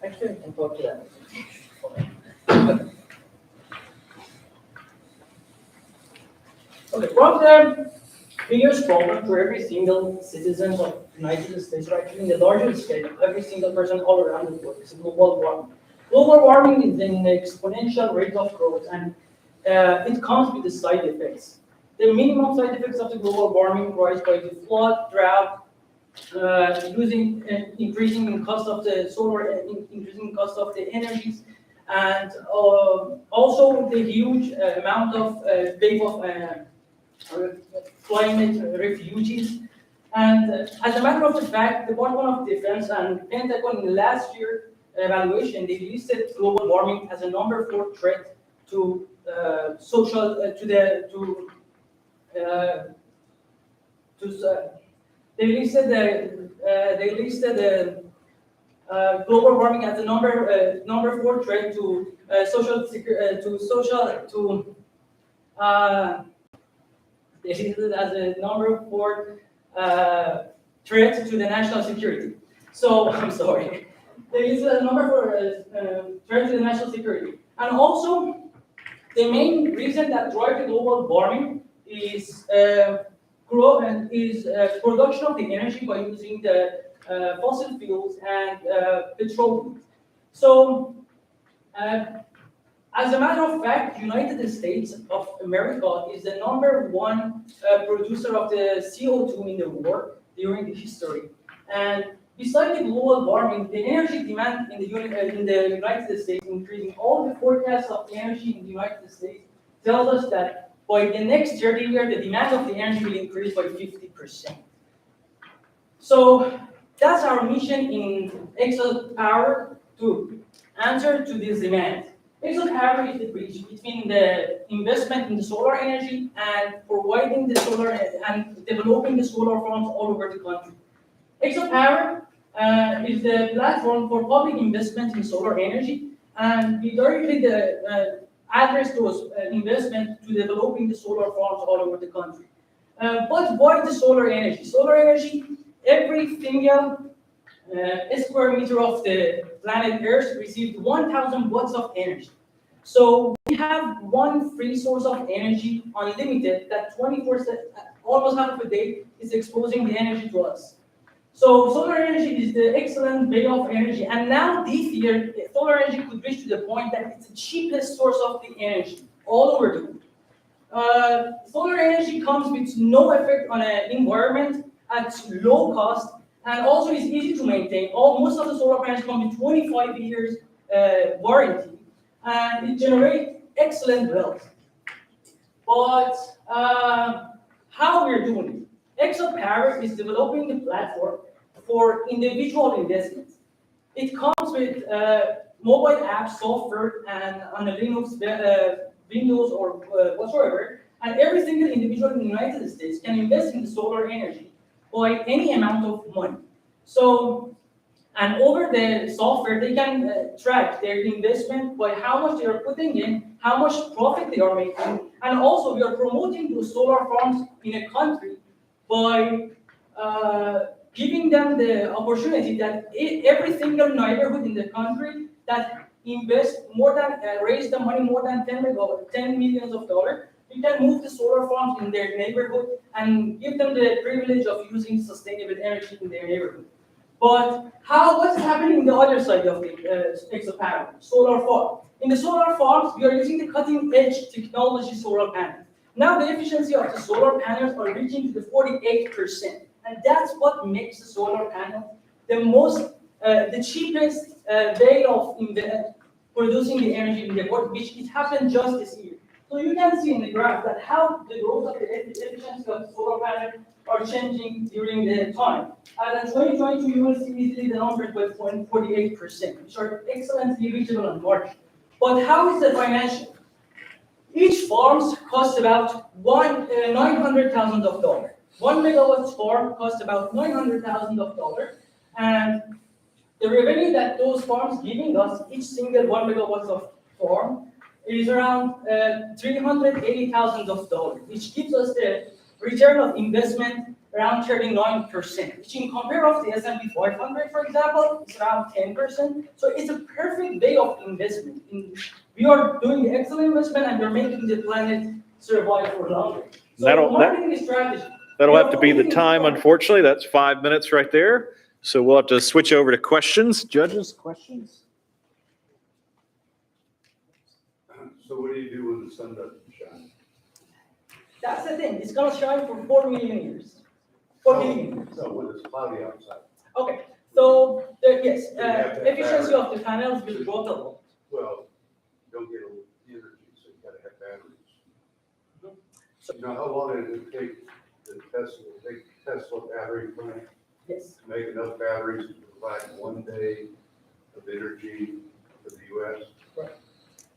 Actually, I can talk to that. Okay, from the biggest problem for every single citizen of the United States, or actually in the larger scale, every single person all around the world is global warming. Global warming is an exponential rate of growth, and it comes with the side effects. The minimum side effects of the global warming rise by the flood, drought, increasing in cost of the solar, increasing cost of the energies, and also the huge amount of wave of climate refugees. And as a matter of the fact, the Department of Defense and Pentagon in last year evaluation, they listed global warming as a number 4 threat to they listed the global warming as a number 4 threat to social security they listed it as a number 4 threat to the national security. So I'm sorry. They listed as a number 4 threat to the national security. And also, the main reason that drives the global warming is production of the energy by using the fossil fuels and petroleum. So As a matter of fact, United States of America is the number one producer of the CO2 in the world during the history. And besides the global warming, the energy demand in the United States increasing. All the forecasts of energy in the United States tells us that by the next 30 years, the demand of the energy will increase by 50%. So that's our mission in Excel Power to answer to this demand. Excel Power is the bridge between the investment in the solar energy and providing the solar and developing the solar farms all over the country. Excel Power is the platform for public investment in solar energy, and we directly address those investments to developing the solar farms all over the country. But why the solar energy? Solar energy, every single square meter of the planet Earth received 1,000 watts of energy. So we have one free source of energy, unlimited, that 24/7, almost half a day, is exposing the energy to us. So solar energy is the excellent way of energy, and now this year, solar energy could reach to the point that it's the cheapest source of the energy all over the world. Solar energy comes with no effect on the environment at low cost, and also is easy to maintain. Most of the solar panels come with 25 years warranty, and it generates excellent results. But how we're doing it? Excel Power is developing the platform for individual investments. It comes with mobile app software and on the Linux, Windows, or whatsoever, and every single individual in the United States can invest in the solar energy by any amount of money. So, and over the software, they can track their investment by how much they are putting in, how much profit they are making, and also we are promoting those solar farms in a country by giving them the opportunity that every single neighborhood in the country that invest more than, raise the money more than $10 million, we can move the solar farms in their neighborhood and give them the privilege of using sustainable energy in their neighborhood. But what's happening in the other side of the Excel Power? Solar farm. In the solar farms, we are using the cutting edge technology solar panels. Now the efficiency of the solar panels are reaching to the 48%. And that's what makes the solar panel the cheapest way of producing the energy in the world, which it happened just this year. So you can see in the graph that how the growth of the efficiency of the solar panel are changing during the time. And in 2022, you will see easily the numbers by 48%, which are excellently reachable on March. But how is the financial? Each farms cost about $900,000. 1 megawatt farm costs about $900,000, and the revenue that those farms giving us, each single 1 megawatt of farm, is around $380,000, which gives us the return of investment around 39%, which in compare of the S&P 500, for example, is around 10%. So it's a perfect way of investment. We are doing excellent investment, and we're making the planet survive for longer. So marketing strategy. That'll have to be the time, unfortunately. That's 5 minutes right there. So we'll have to switch over to questions. Judges, questions? So what do you do when the sun doesn't shine? That's the thing. It's going to shine for 4 million years. 4 million years. No, when it's cloudy outside. Okay. So, yes, efficiency of the panels will drop a lot. Well, you don't get energy, so you gotta have batteries. You know how long did it take the Tesla battery plant Yes. to make enough batteries to provide 1 day of energy for the US? Right. You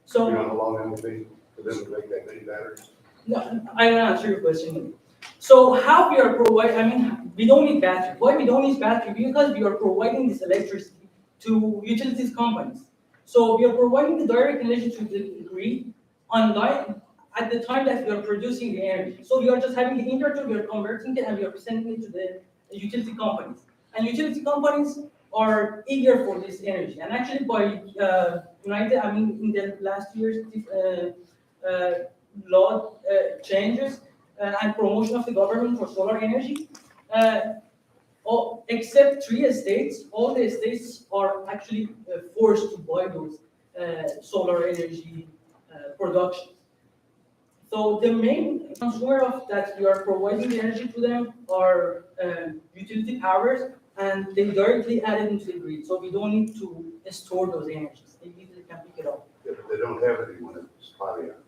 So, know how long it would be for them to make that many batteries? no, I'm going to answer your question. So how we are providing, we don't need battery. Why we don't need battery? Because we are providing this electricity to utilities companies. So we are providing the direct electricity to the grid online at the time that we are producing the energy. So we are just having the inverter, we are converting it, and we are sending it to the utility companies. And utility companies are eager for this energy. And actually by in the last year's law changes and promotion of the government for solar energy, except 3 states, all the states are actually forced to buy those solar energy production. So the main consumer of that we are providing the energy to them are utility powers, and they directly add it into the grid. So we don't need to store those energies. They easily can pick it up. Yeah, but they don't have anyone that's spotty out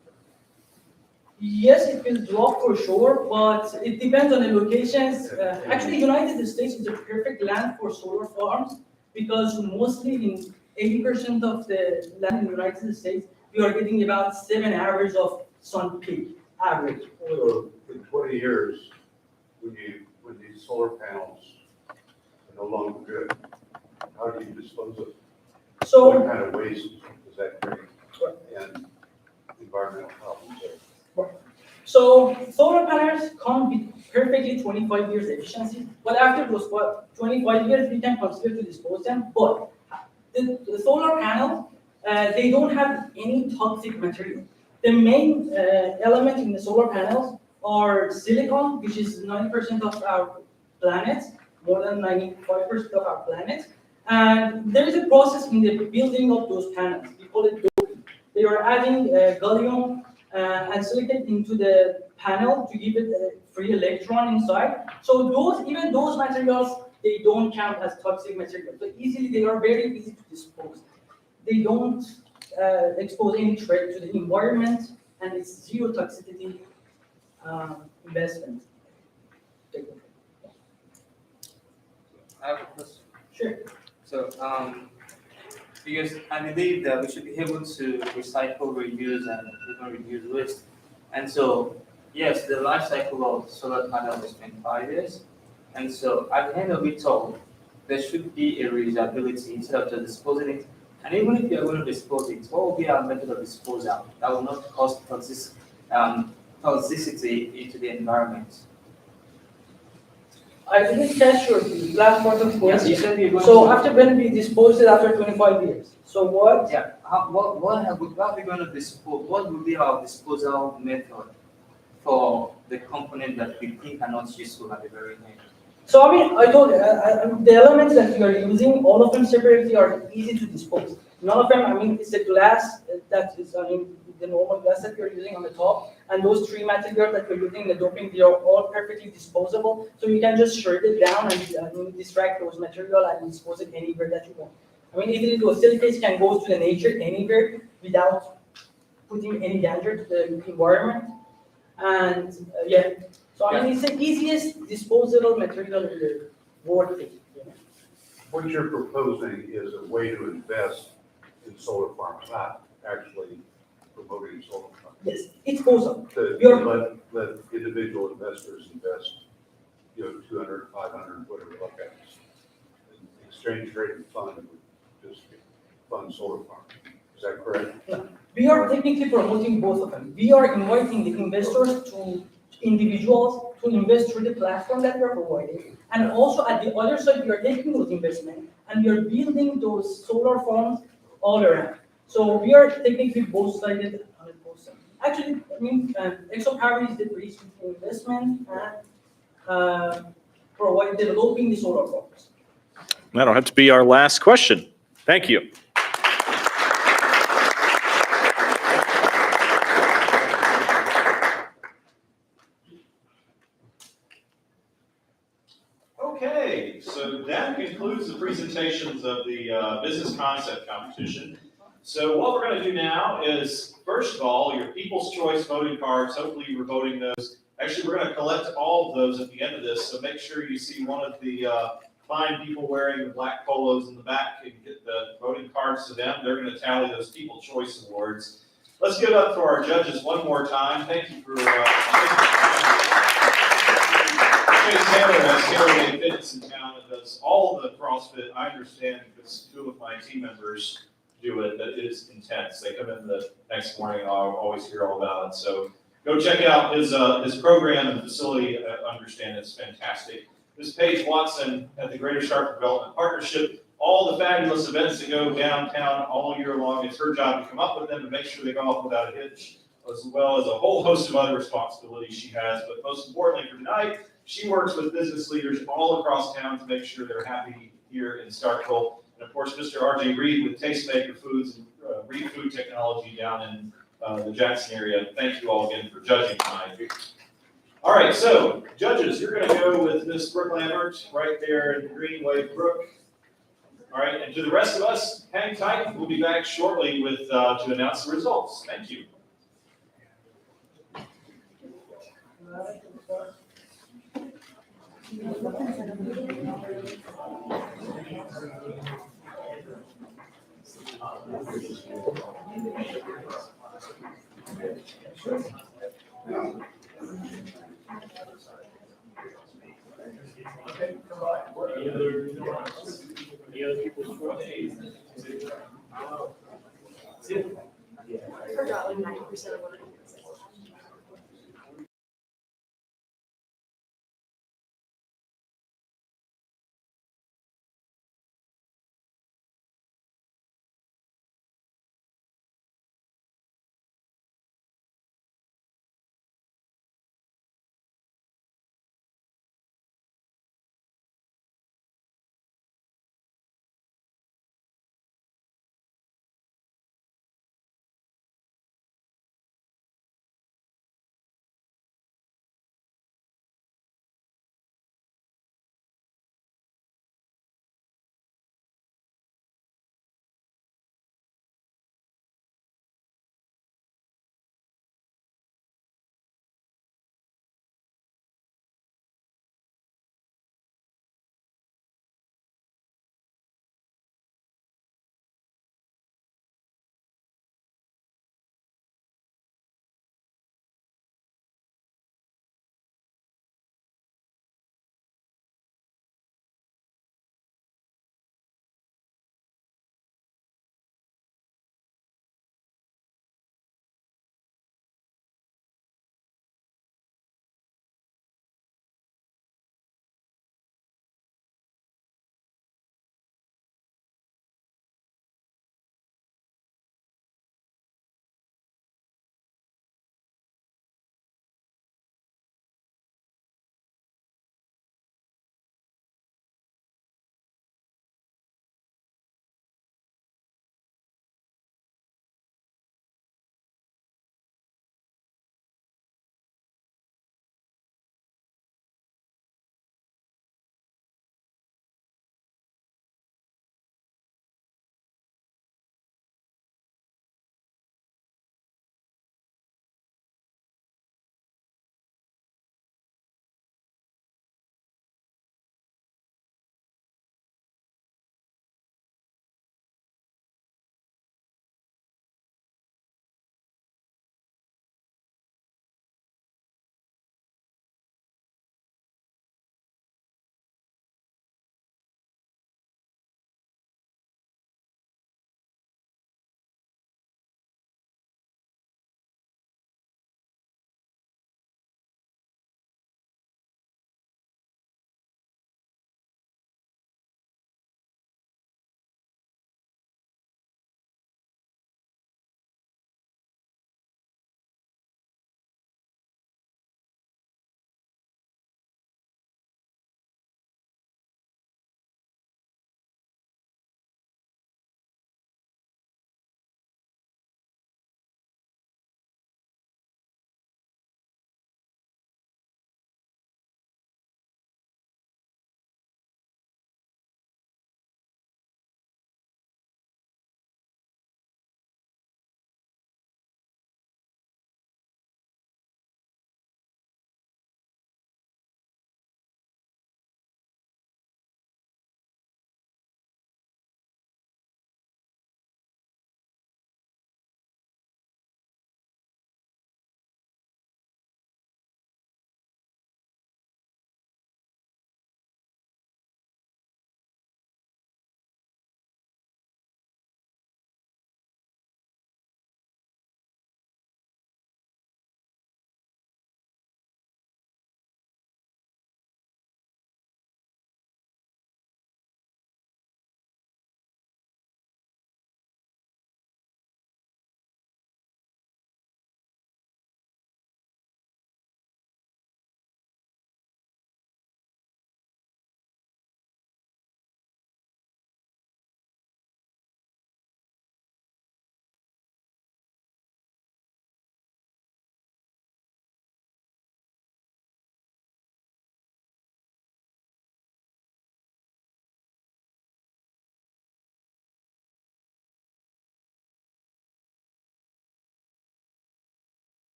Yes, it will drop for sure, but it depends on the locations. Actually, United States is a perfect land for solar farms because mostly in 80% of the land in the United States, we are getting about 7 hours of sun peak average. there. So in 20 years, when these solar panels are no longer good, how do you dispose of them? So What kind of waste does that create? And environmental problems there? So solar panels come with perfectly 25 years efficiency, but after those 25 years, we can consider to dispose them. But the solar panels, they don't have any toxic material. The main element in the solar panels are silicon, which is 90% of our planet, more than 95% of our planet. And there is a process in the building of those panels. We call it doping. They are adding gallium and silicon into the panel to give it a free electron inside. So even those materials, they don't count as toxic materials. So they are very easy to dispose. They don't expose any threat to the environment, and it's zero toxicity investment. I have a question. Sure. So, because I believe that we should be able to recycle, reuse, and even reduce waste. And so, yes, the life cycle of solar panel is 25 years. And so, at the end of it all, there should be a reusability instead of just disposing it. And even if you're going to dispose it, what will be our method of disposal that will not cause toxicity into the environment? I didn't catch your last part of the Yes, you question. said you're going So to. after when we disposed it after 25 years. So what? Yeah, what are we going to dispose? What will be our disposal method for the component that we think are not useful at the very end? So I mean, I told you, the elements that you are using, all of them separately are easy to dispose. None of them, I mean, it's the glass that is, I mean, the normal glass that you're using on the top, and those three materials that you're using in the doping, they are all perfectly disposable. So you can just shred it down and distract those material and dispose it anywhere that you want. I mean, easily those silicates can go to the nature anywhere without putting any danger to the environment. And yeah, so I mean, it's the easiest disposable material in the world. What you're proposing is a way to invest in solar farms, not actually promoting solar farms. Yes, it's possible. To let individual investors invest, 200, 500, whatever, like that. An exchange traded fund would just fund solar farms. Is that correct? We are technically promoting both of them. We are inviting the investors to individuals to invest through the platform that we are providing. And also at the other side, we are taking those investments and we are building those solar farms all around. So we are technically both-sided on the both sides. Actually, I mean, ExoPower is the bridge between investment and developing the solar farms. That'll have to be our last question. Thank you. Okay, so that concludes the presentations of the business concept competition. So what we're going to do now is, first of all, your People's Choice voting cards. Hopefully you were voting those. Actually, we're going to collect all of those at the end of this, so make sure you see one of the fine people wearing the black polos in the back and get the voting cards to them. They're going to tally those People's Choice Awards. Let's give it up for our judges one more time. Thank you for Chase Taylor has Tailgate Fitness in town and does all of the CrossFit. I understand because two of my team members do it, that it is intense. They come in the next morning and I'll always hear all about it. So go check out his program and facility. I understand it's fantastic. Ms. Paige Watson at the Greater Sharp Development Partnership, all the fabulous events that go downtown all year long. It's her job to come up with them and make sure they go off without a hitch, as well as a whole host of other responsibilities she has. But most importantly for tonight, she works with business leaders all across town to make sure they're happy here in Starkville. And of course, Mr. R.J. Reed with Tastemaker Foods and Reed Food Technology down the Jackson area. Thank you all again for judging tonight. All right, so judges, you're going to go with Miss Brooke Lambert right there in Greenway Brook. All right, and to the rest of us, hang tight. We'll be back shortly with to announce the results. Thank you. I forgot like 90% of what I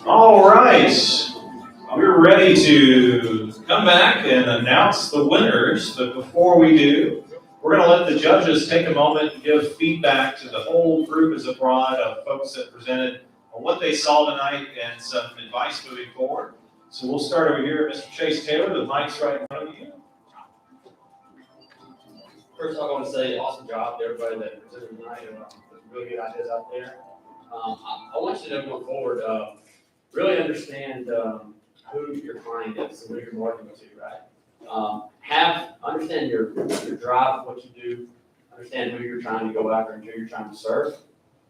All right, we're ready to come back and announce the winners, but before we do, we're going to let the judges take a moment and give feedback to the whole group as a broad of folks that presented on what they saw tonight and some advice moving forward. So we'll start over here, Mr. Chase Taylor, the mic's right in front of you. First off, I want to say awesome job to everybody that presented tonight. There's really good ideas out there. I want you to go forward, really understand who your client is and who you're marketing to, right? Understand your drive, what you do, understand who you're trying to go after and who you're trying to serve.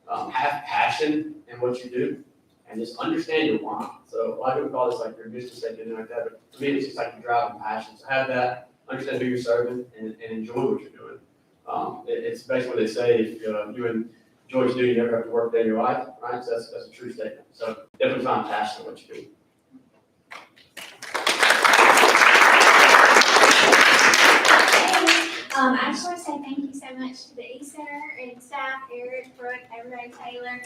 Have passion in what you do, and just understand your why. So a lot of people call this like your mission statement and like that, but to me, it's just like your drive and passion. So have that, understand who you're serving, and enjoy what you're doing. It's basically what they say, if you enjoy what you do, you never have to work a day in your life, right? So that's a true statement. So definitely find passion in what you do. I just want to say thank you so much to the E-Center and staff, Eric, Brooke, everybody, Taylor.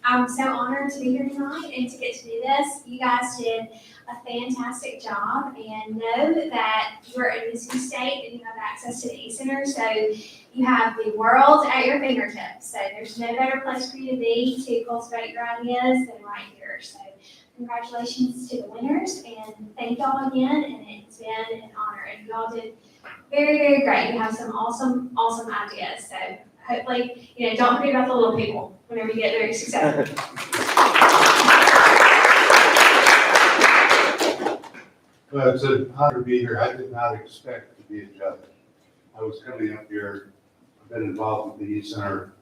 I'm so honored to be here tonight and to get to do this. You guys did a fantastic job, and know that you're in this new state and you have access to the E-Center, so you have the world at your fingertips. So there's no better place for you to be to cultivate your ideas than right here. So congratulations to the winners, and thank y'all again, and it's been an honor. And y'all did very, very great. You have some awesome, awesome ideas. So hopefully, don't forget about the little people whenever you get very successful. Well, it's an honor to be here. I did not expect to be a judge. I was coming up here, I've been involved with the Youth Center.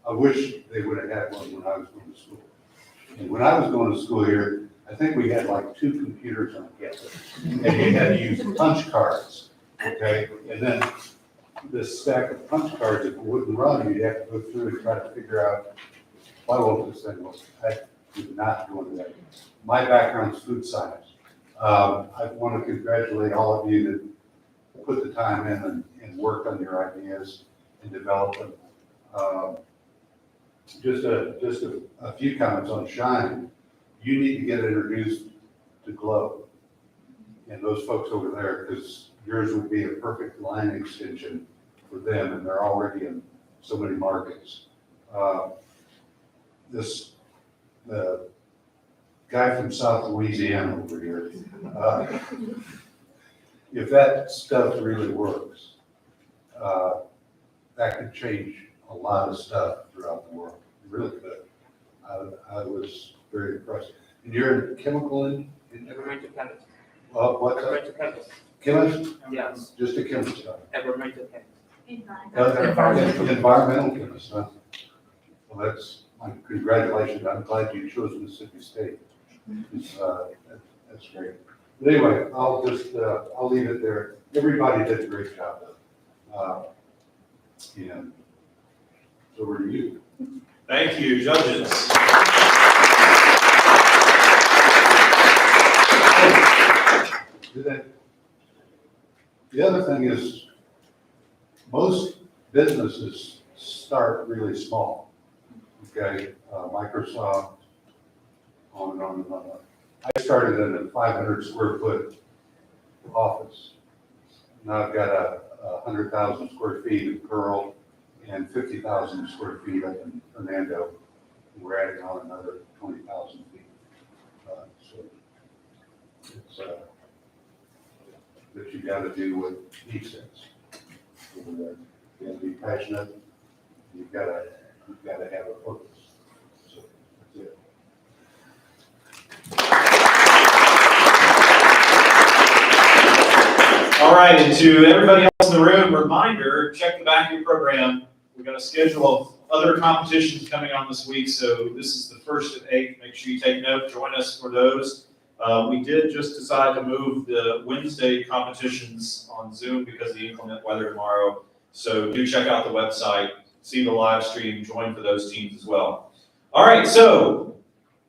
I wish they would have had one when I was going to school. And when I was going to school here, I think we had like 2 computers on campus. And you had to use punch cards, okay? And then this stack of punch cards, if it wouldn't run, you'd have to go through and try to figure out why won't this thing work. I did not do that. My background's food science. I want to congratulate all of you that put the time in and worked on your ideas and developed them. Just a few comments on Shine. You need to get introduced to Glow and those folks over there, because yours would be a perfect line extension for them, and they're already in so many markets. The guy from South Louisiana over here, if that stuff really works, that could change a lot of stuff throughout the world. It really could. I was very impressed. And you're in chemical Environmental chemist. what's that? Environmental chemist. Chemist? Yes. Just a chemist, huh? Environmental chemist. Environmental chemist, huh? Well, my congratulations. I'm glad you chose Mississippi State. That's great. But anyway, I'll leave it there. Everybody did a great job though. And so over to you. Thank you, judges. The other thing is, most businesses start really small. Okay, Microsoft, on and on and on. I started in a 500 square foot office. Now I've got a 100,000 square feet in Pearl and 50,000 square feet up in Fernando. We're adding on another 20,000 feet. So it's, that you gotta do what he says. You gotta be passionate, you've gotta have a purpose. So that's it. All right, and to everybody else in the room, reminder, check the back of your program. We've got a schedule of other competitions coming on this week, so this is the first of 8. Make sure you take note, join us for those. We did just decide to move the Wednesday competitions on Zoom because of the inclement weather tomorrow. So do check out the website, see the live stream, join for those teams as well. All right, so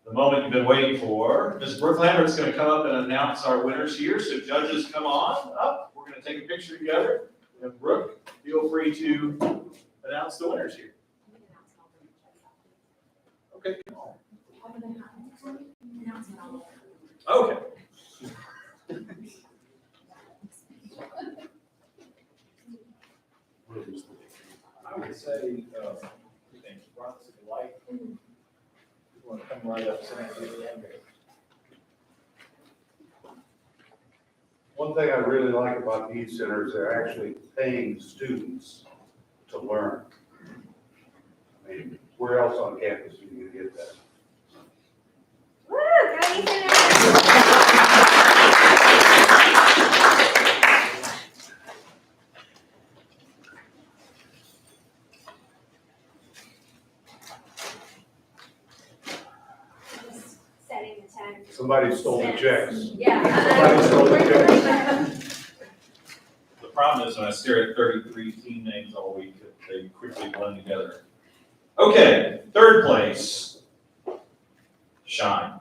the moment you've been waiting for. Ms. Brooke Lambert's going to come up and announce our winners here. So judges, come on up. We're going to take a picture together. And Brooke, feel free to announce the winners here. Okay. Okay. I would say, two things, front to the light. You want to come right up, stand to the end. One thing I really like about these centers, they're actually paying students to learn. I mean, where else on campus do you get that? Woo, go Ethan! Just setting the tone. Somebody stole the checks. Yeah. Somebody stole the checks. The problem is when I stare at 33 team names all week, they quickly blend together. Okay, third place, Shine.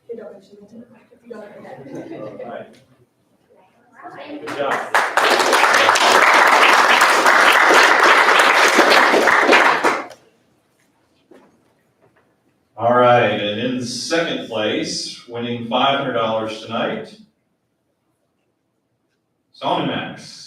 You don't actually need to look back if you don't forget. All right. Right. Good job. All right, and in second place, winning $500 tonight, Solomon Max.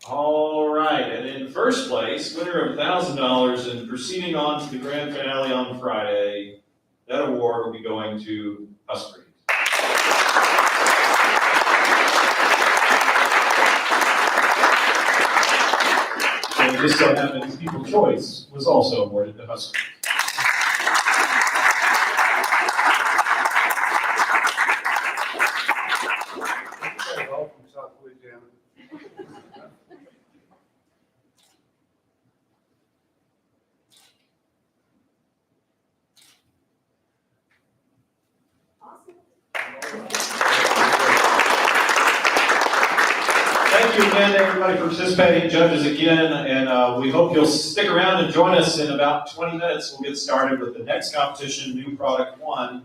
All right, and in first place, winner of $1,000 and proceeding on to the grand finale on Friday, that award will be going to Husky. And it just so happens People's Choice was also awarded to Husky. All from South Louisiana. Thank you again, everybody, for participating, judges again, and we hope you'll stick around and join us in about 20 minutes. We'll get started with the next competition, New Product 1,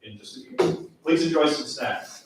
in just a few. Please enjoy some snacks.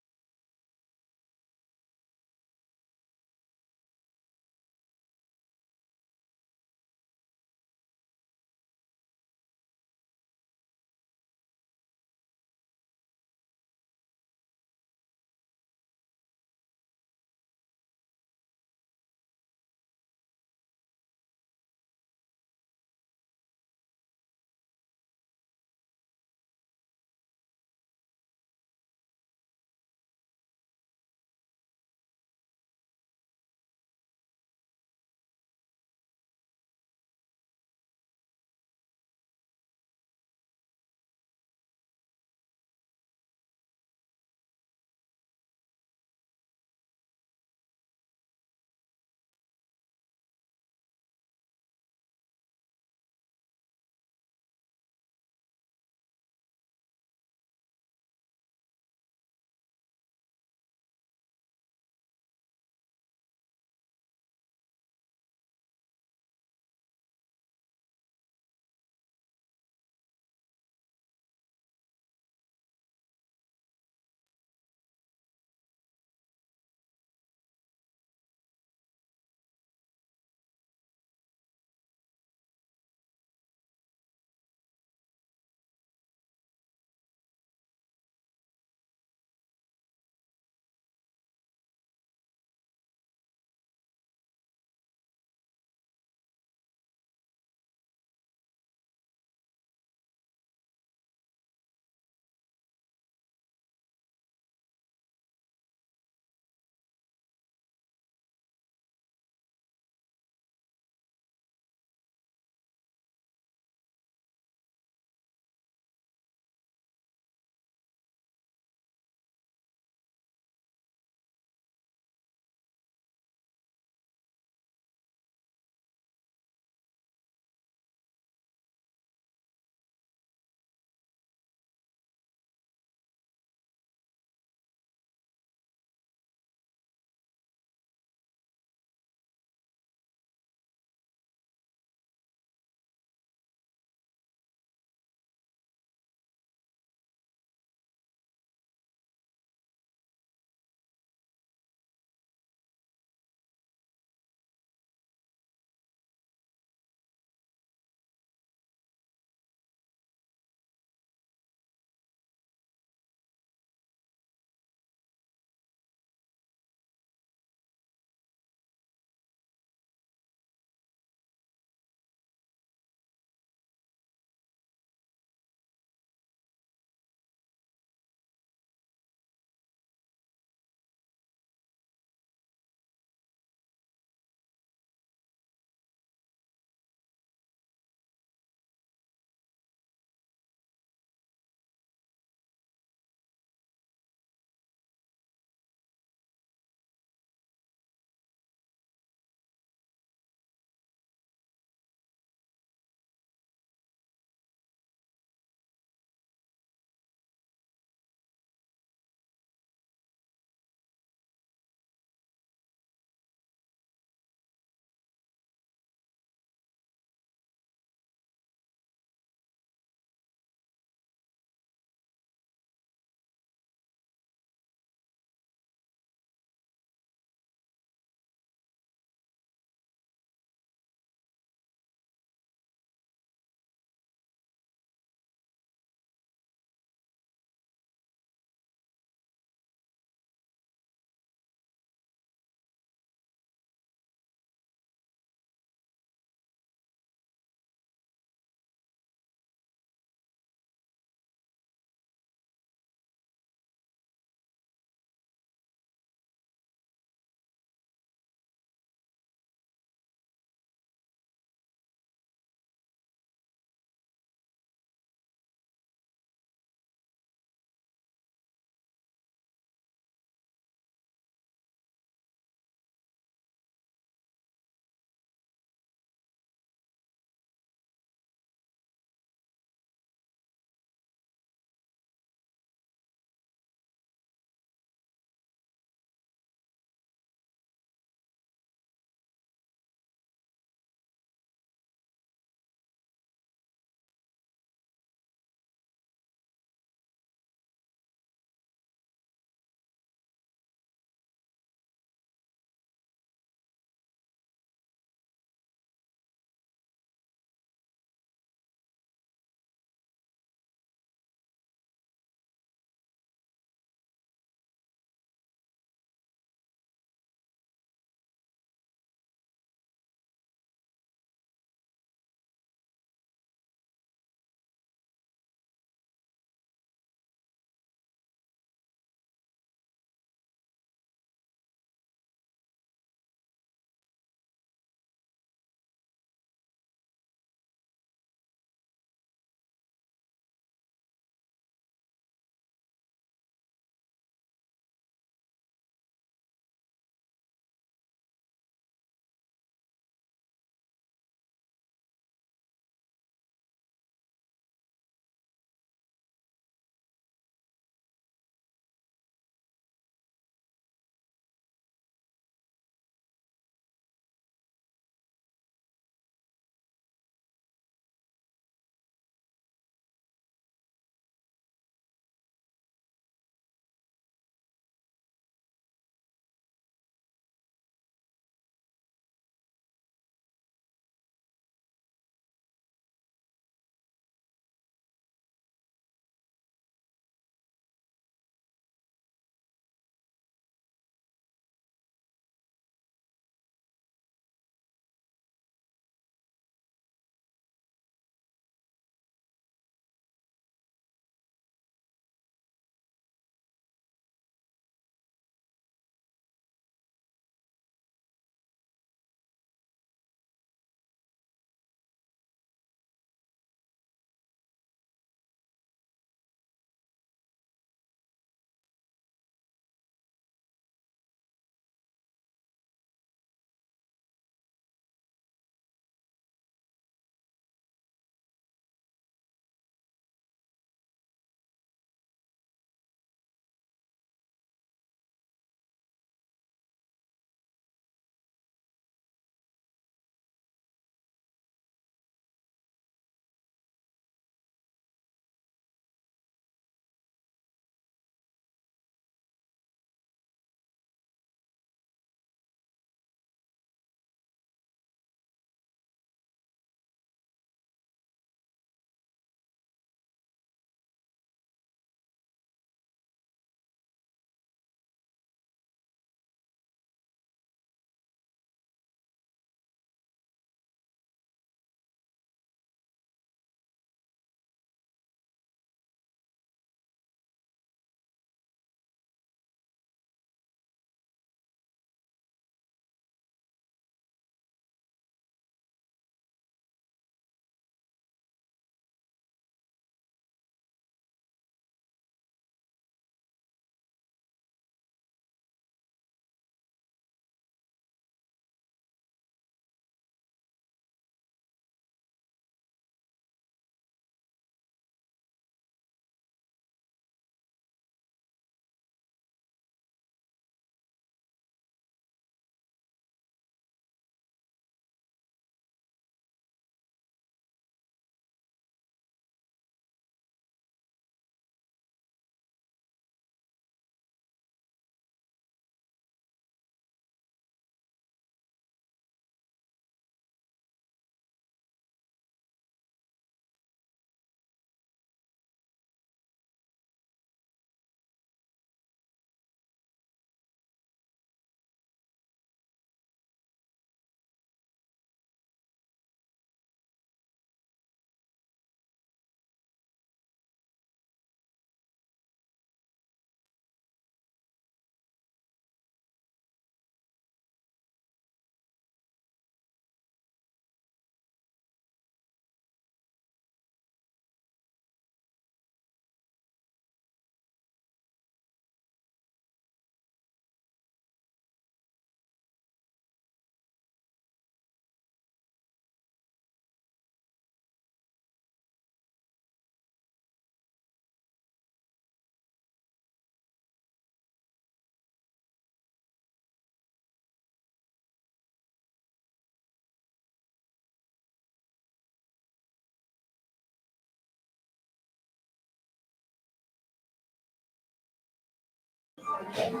All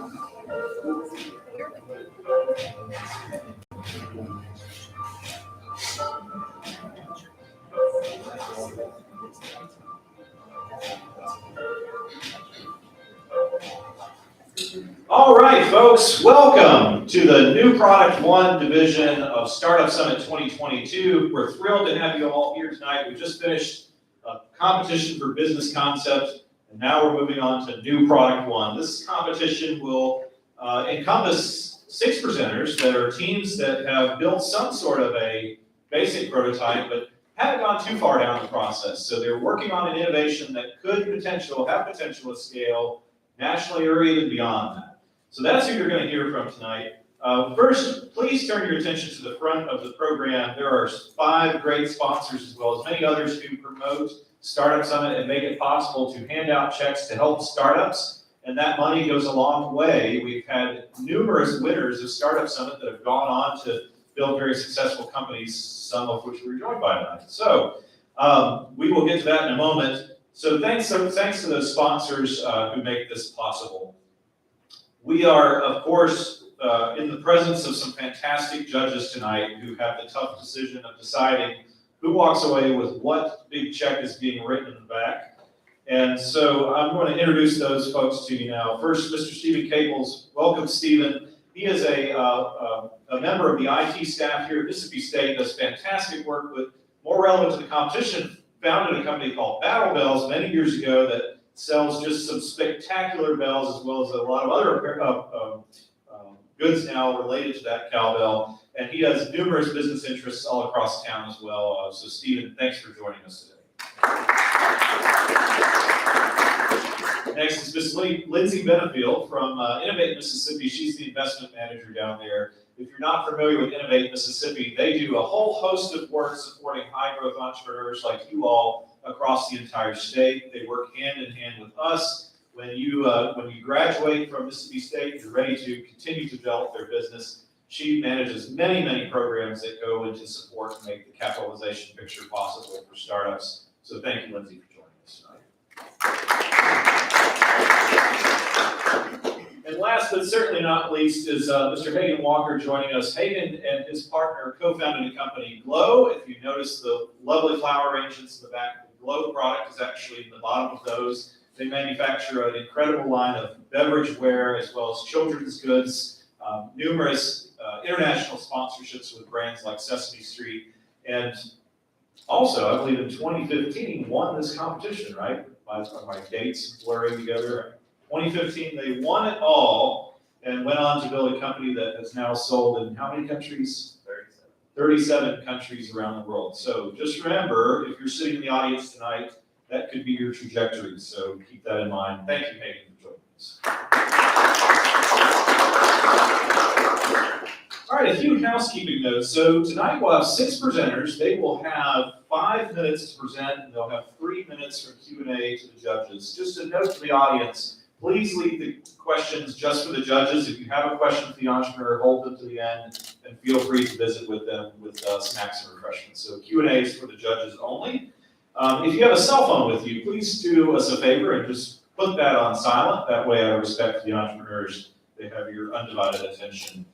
right, folks, welcome to the New Product One division of Startup Summit 2022. We're thrilled to have you all here tonight. We just finished a competition for business concept, and now we're moving on to New Product One. This competition will encompass 6 presenters that are teams that have built some sort of a basic prototype, but haven't gone too far down the process. So they're working on an innovation that have potential to scale nationally or even beyond that. So that's who you're going to hear from tonight. First, please turn your attention to the front of the program. There are 5 great sponsors as well as many others who promote Startup Summit and make it possible to hand out checks to help startups, and that money goes a long way. We've had numerous winners of Startup Summit that have gone on to build very successful companies, some of which we're joined by tonight. So we will get to that in a moment. So thanks to those sponsors who make this possible. We are, of course, in the presence of some fantastic judges tonight who have the tough decision of deciding who walks away with what big check is being written in the back. And so I'm going to introduce those folks to you now. First, Mr. Stephen Caples. Welcome, Stephen. He is a member of the IT staff here at Mississippi State, does fantastic work with, more relevant to the competition, founded a company called Battle Bells many years ago that sells just some spectacular bells as well as a lot of other goods now related to that cowbell. And he has numerous business interests all across town as well. So Stephen, thanks for joining us today. Next is Ms. Lindsay Benefield from Innovate Mississippi. She's the investment manager down there. If you're not familiar with Innovate Mississippi, they do a whole host of work supporting high-growth entrepreneurs like you all across the entire state. They work hand in hand with us. When you graduate from Mississippi State, you're ready to continue to develop their business. She manages many, many programs that go into support to make the capitalization picture possible for startups. So thank you, Lindsay, for joining us tonight. And last but certainly not least is Mr. Hagen Walker joining us. Hagen and his partner co-founded a company, Glow. If you notice the lovely flower arrangements in the back, the Glow product is actually in the bottom of those. They manufacture an incredible line of beverage ware as well as children's goods, numerous international sponsorships with brands like Sesame Street, and also, I believe in 2015, won this competition, right? My dates blurring together. 2015, they won it all and went on to build a company that has now sold in how many countries? 37 countries around the world. So just remember, if you're sitting in the audience tonight, that could be your trajectory. So keep that in mind. Thank you, Megan, for joining us. All right, a few housekeeping notes. So tonight we'll have 6 presenters. They will have 5 minutes to present, and they'll have 3 minutes for Q&A to the judges. Just a note to the audience, please leave the questions just for the judges. If you have a question for the entrepreneur, hold them to the end, and feel free to visit with them with snacks and refreshments. So Q&A is for the judges only. If you have a cell phone with you, please do us a favor and just put that on silent. That way, out of respect for the entrepreneurs, they have your undivided attention.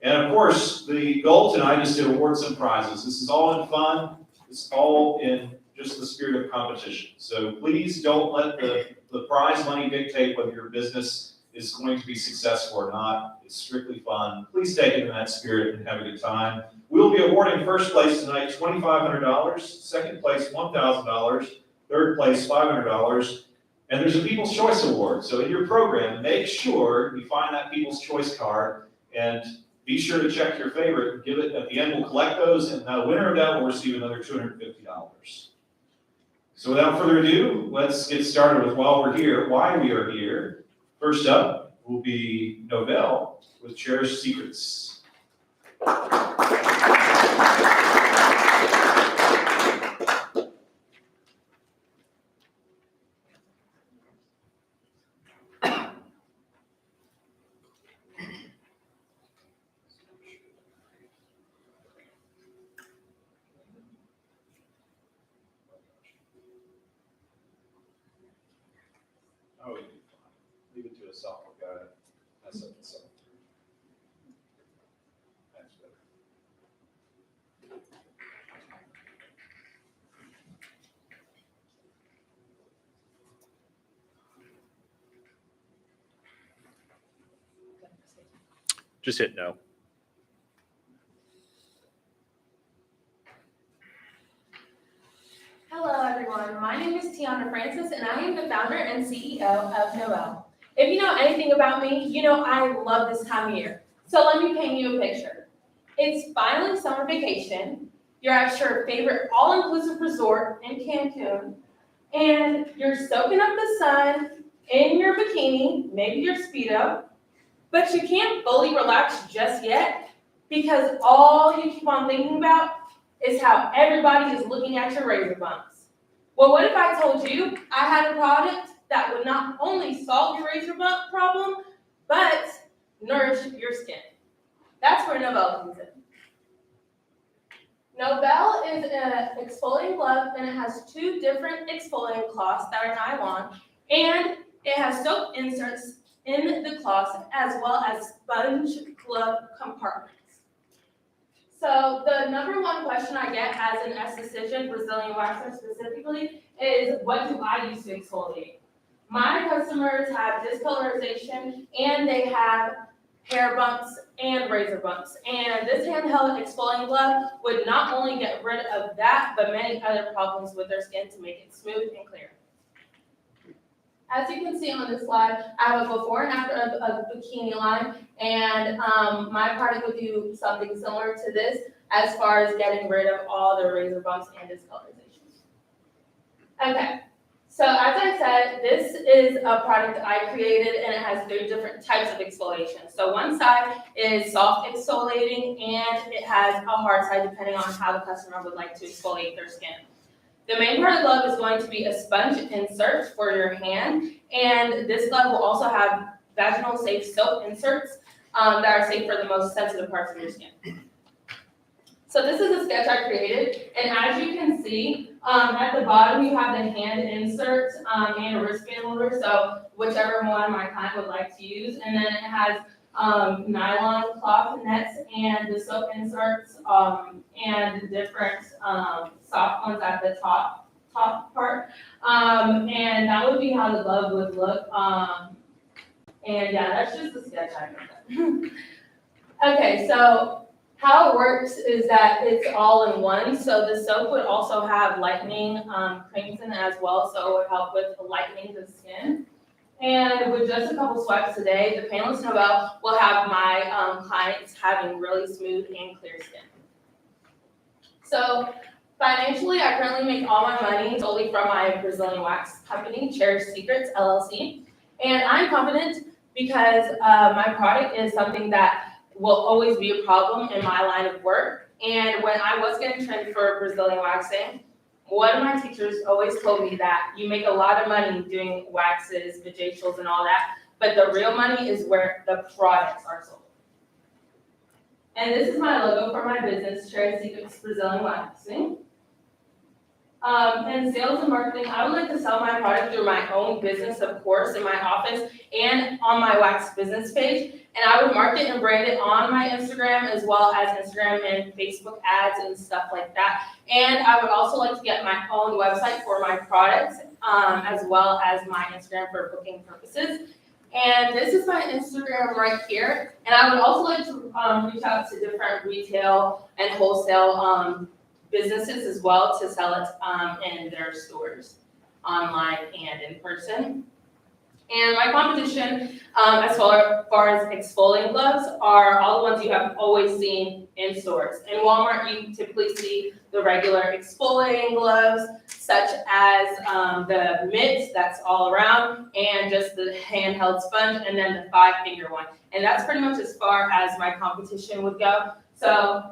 And of course, the goal tonight is to award some prizes. This is all in fun. It's all in just the spirit of competition. So please don't let the prize money dictate whether your business is going to be successful or not. It's strictly fun. Please take it in that spirit and have a good time. We'll be awarding first place tonight $2,500, second place $1,000, third place $500, and there's a People's Choice Award. So in your program, make sure you find that People's Choice card and be sure to check your favorite. Give it at the end. We'll collect those, and the winner of that will receive another $250. So without further ado, let's get started with why we are here. First up will be Novell with Cherished Secrets. Oh, leave it to a software guy. That's it, so. That's good. Just hit no. Hello, everyone. My name is Tiana Francis, and I am the founder and CEO of Noel. If you know anything about me, you know I love this time of year. So let me paint you a picture. It's finally summer vacation. You're at your favorite all-inclusive resort in Cancun, and you're soaking up the sun in your bikini, maybe your Speedo, but you can't fully relax just yet because all you keep on thinking about is how everybody is looking at your razor bumps. Well, what if I told you I had a product that would not only solve your razor bump problem, but nourish your skin? That's where Nobel comes in. Nobel is an exfoliating glove, and it has two different exfoliating cloths that are nylon, and it has soap inserts in the cloths as well as sponge glove compartments. So the number one question I get as an esthetician, Brazilian waxer specifically, is what do I use to exfoliate? My customers have discolorization and they have hair bumps and razor bumps. And this handheld exfoliating glove would not only get rid of that, but many other problems with their skin to make it smooth and clear. As you can see on this slide, I have a before and after of a bikini line, and my product would do something similar to this as far as getting rid of all the razor bumps and discolorizations. Okay, so as I said, this is a product I created, and it has 3 different types of exfoliation. So one side is soft exfoliating, and it has a hard side depending on how the customer would like to exfoliate their skin. The main part of the glove is going to be a sponge insert for your hand, and this glove will also have vaginal safe soap inserts that are safe for the most sensitive parts of your skin. So this is a sketch I created, and as you can see, at the bottom you have the hand inserts and a wristband holder, so whichever one my client would like to use, and then it has nylon cloth nets and the soap inserts and different soft ones at the top part. And that would be how the glove would look. And yeah, that's just a sketch I made. Okay, so how it works is that it's all in one. So the soap would also have lightening creams in it as well, so it would help with lightening the skin. And with just a couple swipes a day, the Painless Nobel will have my clients having really smooth and clear skin. So financially, I currently make all my money solely from my Brazilian wax company, Cherished Secrets, LLC. And I'm confident because my product is something that will always be a problem in my line of work. And when I was getting trained for Brazilian waxing, one of my teachers always told me that you make a lot of money doing waxes, facials, and all that, but the real money is where the products are sold. And this is my logo for my business, Cherished Secrets Brazilian Waxing. And sales and marketing, I would like to sell my product through my own business, of course, in my office and on my wax business page. And I would market and brand it on my Instagram as well as Instagram and Facebook ads and stuff like that. And I would also like to get my own website for my products as well as my Instagram for booking purposes. And this is my Instagram right here. And I would also like to reach out to different retail and wholesale businesses as well to sell it in their stores, online and in person. And my competition, as far as exfoliating gloves, are all the ones you have always seen in stores. In Walmart, you typically see the regular exfoliating gloves, such as the mitts that's all around, and just the handheld sponge, and then the 5-finger one. And that's pretty much as far as my competition would go. So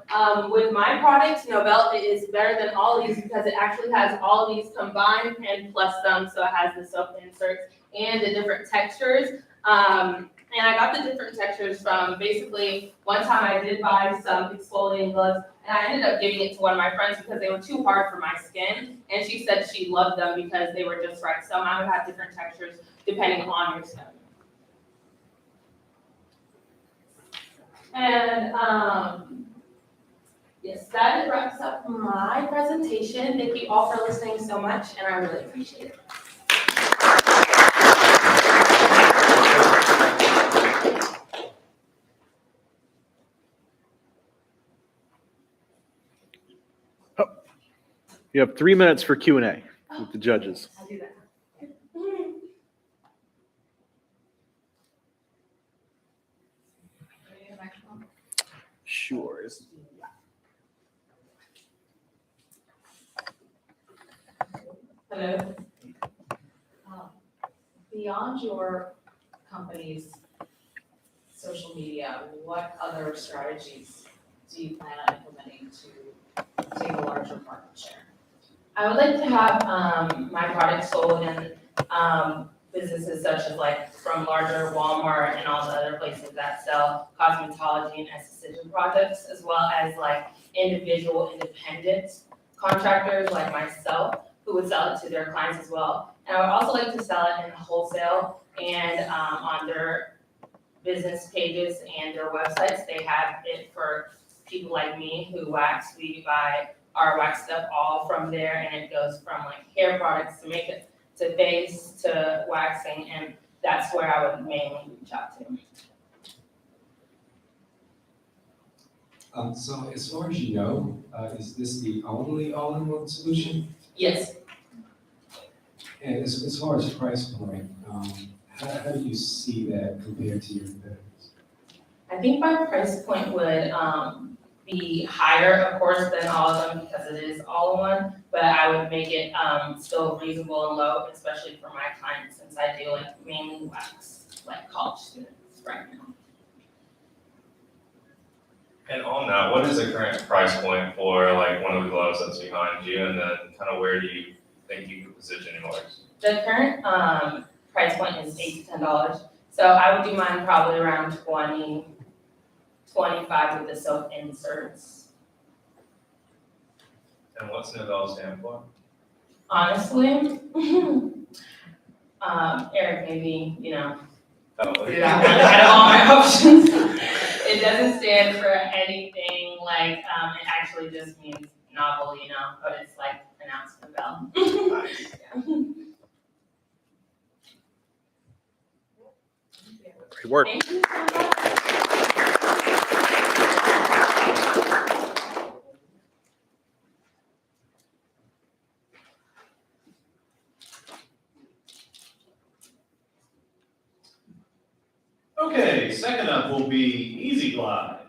with my product, Nobel, it is better than all these because it actually has all these combined and plus them. So it has the soap inserts and the different textures. And I got the different textures from basically one time I did buy some exfoliating gloves and I ended up giving it to one of my friends because they were too hard for my skin. And she said she loved them because they were just right. So mine would have different textures depending on your skin. And, yes, that wraps up my presentation. Thank you all for listening so much, and I really appreciate it. You have 3 minutes for Q&A with the judges. I'll do that. Sure. Hello. Beyond your company's social media, what other strategies do you plan on implementing to take a larger market share? I would like to have my products sold in businesses such as like from larger Walmart and all the other places that sell cosmetology and esthetician products, as well as like individual independent contractors like myself who would sell it to their clients as well. And I would also like to sell it in wholesale and on their business pages and their websites. They have it for people like me who wax. We buy our wax stuff all from there, and it goes from like hair products to makeup to face to waxing, and that's where I would mainly reach out to. So as far as you know, is this the only all-in-one solution? Yes. And as far as price point, how do you see that compared to your competitors? I think my price point would be higher, of course, than all of them because it is all in one, but I would make it still reasonable and low, especially for my clients, since I do like mainly wax, like college students right now. And on that, what is the current price point for like one of the gloves that's behind you, and then kind of where do you think you could position yours? The current price point is $8 to $10, so I would do mine probably around $20, $25 with the silk inserts. And what's Novell stand for? Honestly, Eric, maybe, you know, Probably. out of all my options, it doesn't stand for anything like, it actually just means novel, you know, but it's like pronounced Novell. Nice. Great work. Thank you so much. Okay, second up will be Easy Glide.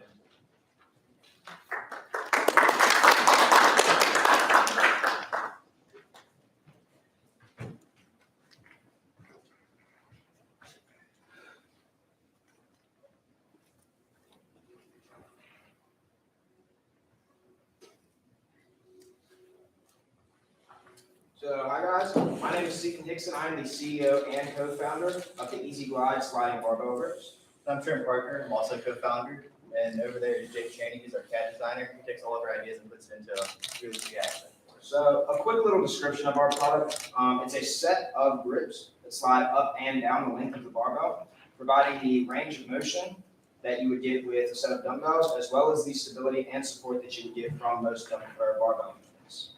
So, hi guys, my name is Seaton Hickson. I'm the CEO and co-founder of the Easy Glide Sliding Barbell Grips. I'm Trent Parker, I'm also co-founder, and over there is Jake Cheney, he's our CAD designer. He takes all of our ideas and puts it into a really good action. So, a quick little description of our product. It's a set of grips that slide up and down the length of the barbell, providing the range of motion that you would get with a set of dumbbells, as well as the stability and support that you would get from most barbell movements.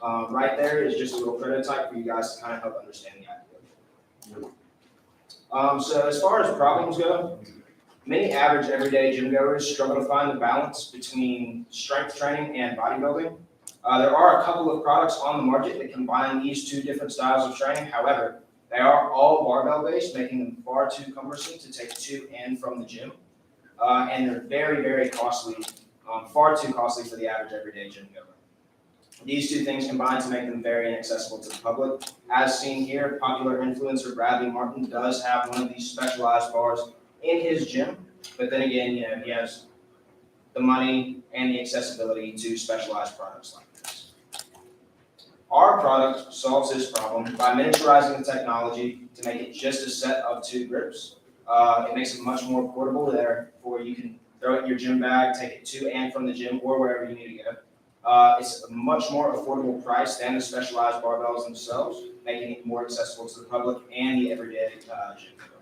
Right there is just a little prototype for you guys to kind of help understand the idea. So as far as problems go, many average everyday gym goers struggle to find the balance between strength training and bodybuilding. There are a couple of products on the market that combine these two different styles of training. However, they are all barbell based, making them far too cumbersome to take to and from the gym. And they're very, very costly, far too costly for the average everyday gym goer. These two things combine to make them very inaccessible to the public. As seen here, popular influencer Bradley Martin does have one of these specialized bars in his gym, but then again, you know, he has the money and the accessibility to specialized products like this. Our product solves this problem by miniaturizing the technology to make it just a set of two grips. It makes it much more portable, therefore you can throw it in your gym bag, take it to and from the gym or wherever you need to go. It's a much more affordable price than the specialized barbells themselves, making it more accessible to the public and the everyday gym goer.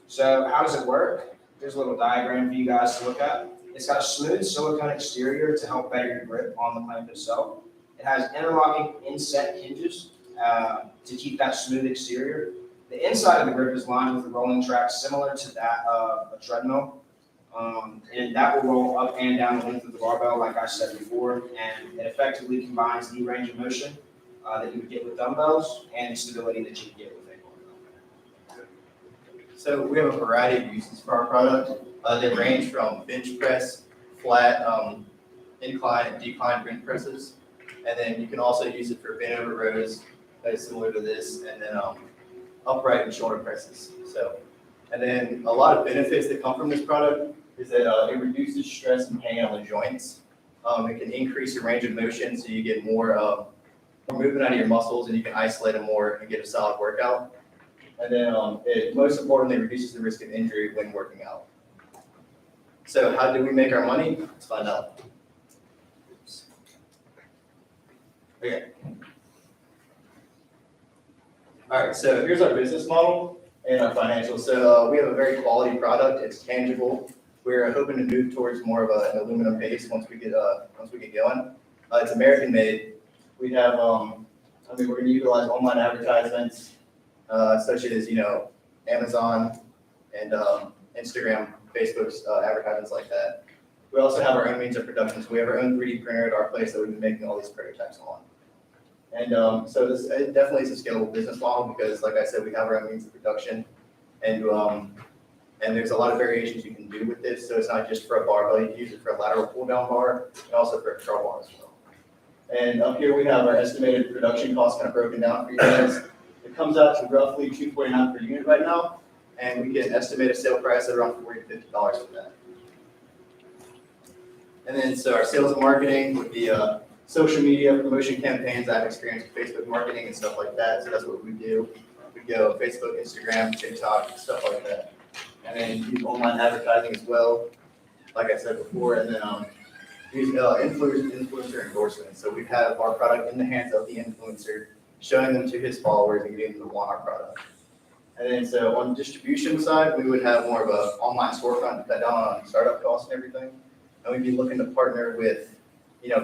So how does it work? Here's a little diagram for you guys to look at. It's got a smooth silicone exterior to help better your grip on the clamp itself. It has interlocking inset hinges to keep that smooth exterior. The inside of the grip is lined with a rolling track similar to that of a treadmill. And that will roll up and down the length of the barbell, like I said before, and it effectively combines the range of motion that you would get with dumbbells and the stability that you would get with a barbell. So we have a variety of uses for our product. They range from bench press, flat, incline and decline bench presses. And then you can also use it for bent over rows that is similar to this, and then upright and shoulder presses. So, and then a lot of benefits that come from this product is that it reduces stress and pain on the joints. It can increase your range of motion, so you get more movement out of your muscles, and you can isolate them more and get a solid workout. And then it most importantly reduces the risk of injury when working out. So how do we make our money? Let's find out. Okay. All right, so here's our business model and our financials. So we have a very quality product. It's tangible. We're hoping to move towards more of an aluminum base once we get going. It's American made. We have, we're going to utilize online advertisements such as Amazon and Instagram, Facebook's advertisements like that. We also have our own means of production. So we have our own 3D printer at our place that we've been making all these prototypes on. And so this it definitely is a scalable business model because, like I said, we have our own means of production, and there's a lot of variations you can do with this. So it's not just for a barbell; you can use it for a lateral pull down bar, and also for a curl bar as well. And up here we have our estimated production cost kind of broken down for you guys. It comes out to roughly $249 per unit right now, and we get an estimated sale price at around $40 to $50 for that. And then so our sales and marketing would be social media promotion campaigns. I have experience with Facebook marketing and stuff like that, so that's what we do. We go Facebook, Instagram, TikTok, stuff like that. And then use online advertising as well, like I said before, and then use influencer endorsements. So we have our product in the hands of the influencer, showing them to his followers and getting them to want our product. And then so on the distribution side, we would have more of an online storefront to cut down on startup costs and everything. And we'd be looking to partner with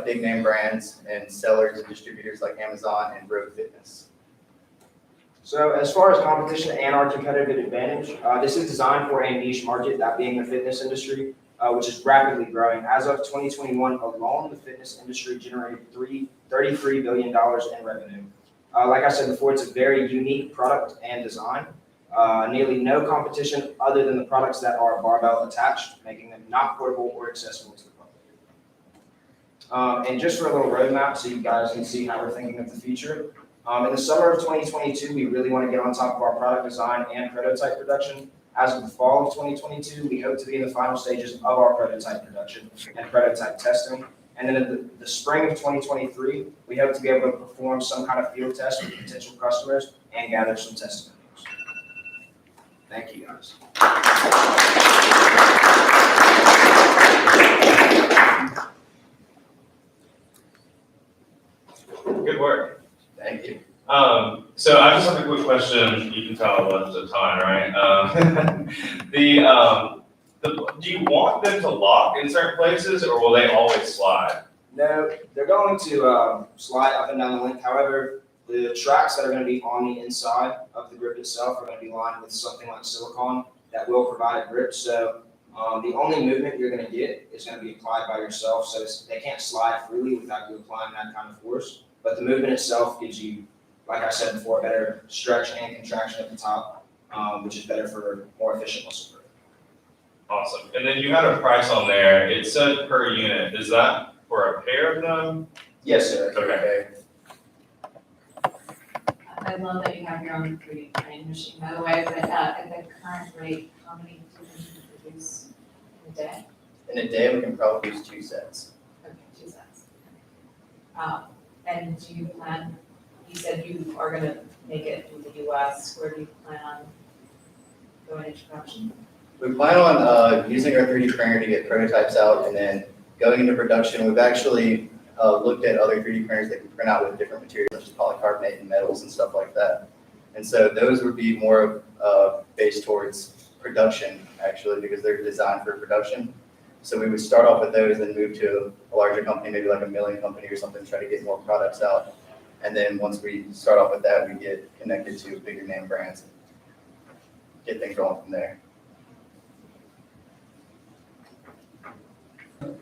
big name brands and sellers and distributors like Amazon and Road Fitness. So as far as competition and our competitive advantage, this is designed for a niche market, that being the fitness industry, which is rapidly growing. As of 2021 alone, the fitness industry generated $33 billion in revenue. Like I said before, it's a very unique product and design. Nearly no competition other than the products that are barbell attached, making them not portable or accessible to the public. And just for a little roadmap so you guys can see how we're thinking of the future. In the summer of 2022, we really want to get on top of our product design and prototype production. As of the fall of 2022, we hope to be in the final stages of our prototype production and prototype testing. And then in the spring of 2023, we hope to be able to perform some kind of field test with potential customers and gather some testimonials. Thank you, guys. Good work. Thank you. So I just have a quick question. You can tell us the time, right? Do you want them to lock in certain places, or will they always slide? No, they're going to slide up and down the length. However, the tracks that are going to be on the inside of the grip itself are going to be lined with something like silicone that will provide a grip. So the only movement you're going to get is going to be applied by yourself. So they can't slide freely without you applying that kind of force. But the movement itself gives you, like I said before, better stretch and contraction at the top, which is better for more efficient muscle growth. Awesome. And then you had a price on there. It said per unit. Is that for a pair of them? Yes, sir. Okay. I love that you have your own 3D printing machine, by the way, but at the current rate, how many do you produce in a day? In a day, we can probably use 2 sets. Okay, 2 sets. And do you plan, you said you are gonna make it in the US, where do you plan on going into production? We plan on using our 3D printer to get prototypes out and then going into production. We've actually looked at other 3D printers that can print out with different materials such as polycarbonate and metals and stuff like that. And so those would be more based towards production, actually, because they're designed for production. So we would start off with those, then move to a larger company, maybe like a milling company or something, try to get more products out. And then once we start off with that, we get connected to bigger name brands and get things going from there.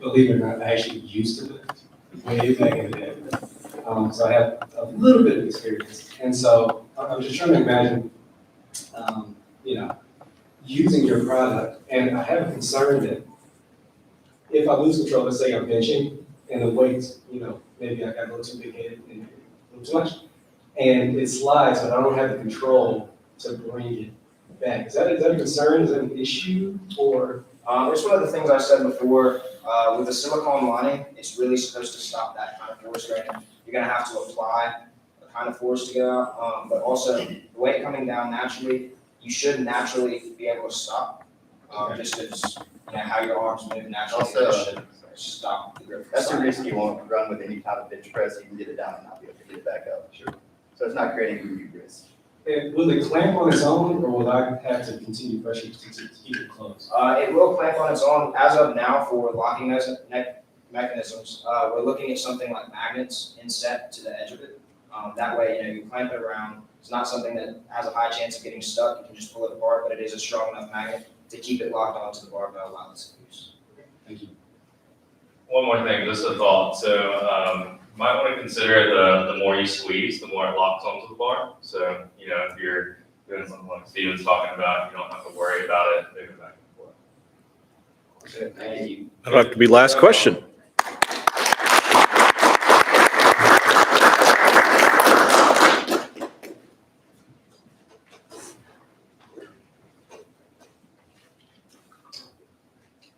Believe it or not, I actually used to lift way back in the day. So I have a little bit of experience. And so I was just trying to imagine, using your product. And I have a concern that if I lose control, let's say I'm benching and the weight, maybe I got a little too big headed and a little too much. And it slides, but I don't have the control to bring it back. Is that a concern? Is that an issue? Or? It's one of the things I said before, with the silicone lining, it's really supposed to stop that kind of force, right? You're gonna have to apply a kind of force to get out, but also the weight coming down naturally, you should naturally be able to stop. Just as, how your arms move naturally, Also, it should stop the grip. That's a risk you won't run with any kind of bench press. You can get it down and not be able to get it back up. Sure. So it's not creating a huge risk. And will it clamp on its own, or will I have to continue pressure to keep it closed? It will clamp on its own. As of now, for locking mechanisms, we're looking at something like magnets inset to the edge of it. That way, you clamp it around. It's not something that has a high chance of getting stuck. You can just pull it apart, but it is a strong enough magnet to keep it locked onto the barbell while it's in use. Thank you. One more thing, just a thought. So, might want to consider the more you squeeze, the more it locks onto the bar. So, if you're doing something like Steven's talking about, you don't have to worry about it moving back and forth. Thank you. That'll have to be last question.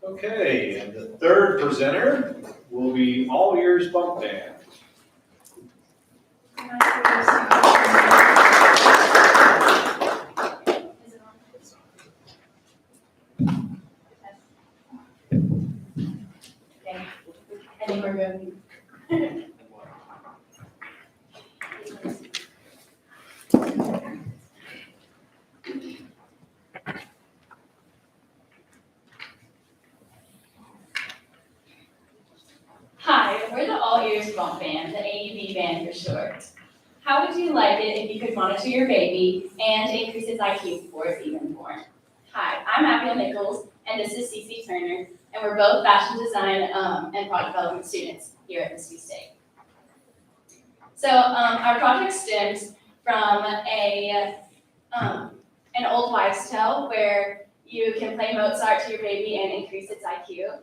Okay, and the third presenter will be All Ears Bump Band. I think we're good. Hi, we're the All Ears Bump Band, the AEB band for short. How would you like it if you could monitor your baby and increase its IQ before it's even born? Hi, I'm Abigail Nichols, and this is Cece Turner, and we're both fashion design and product development students here at Mississippi State. So our project stems from an old wives' tale where you can play Mozart to your baby and increase its IQ.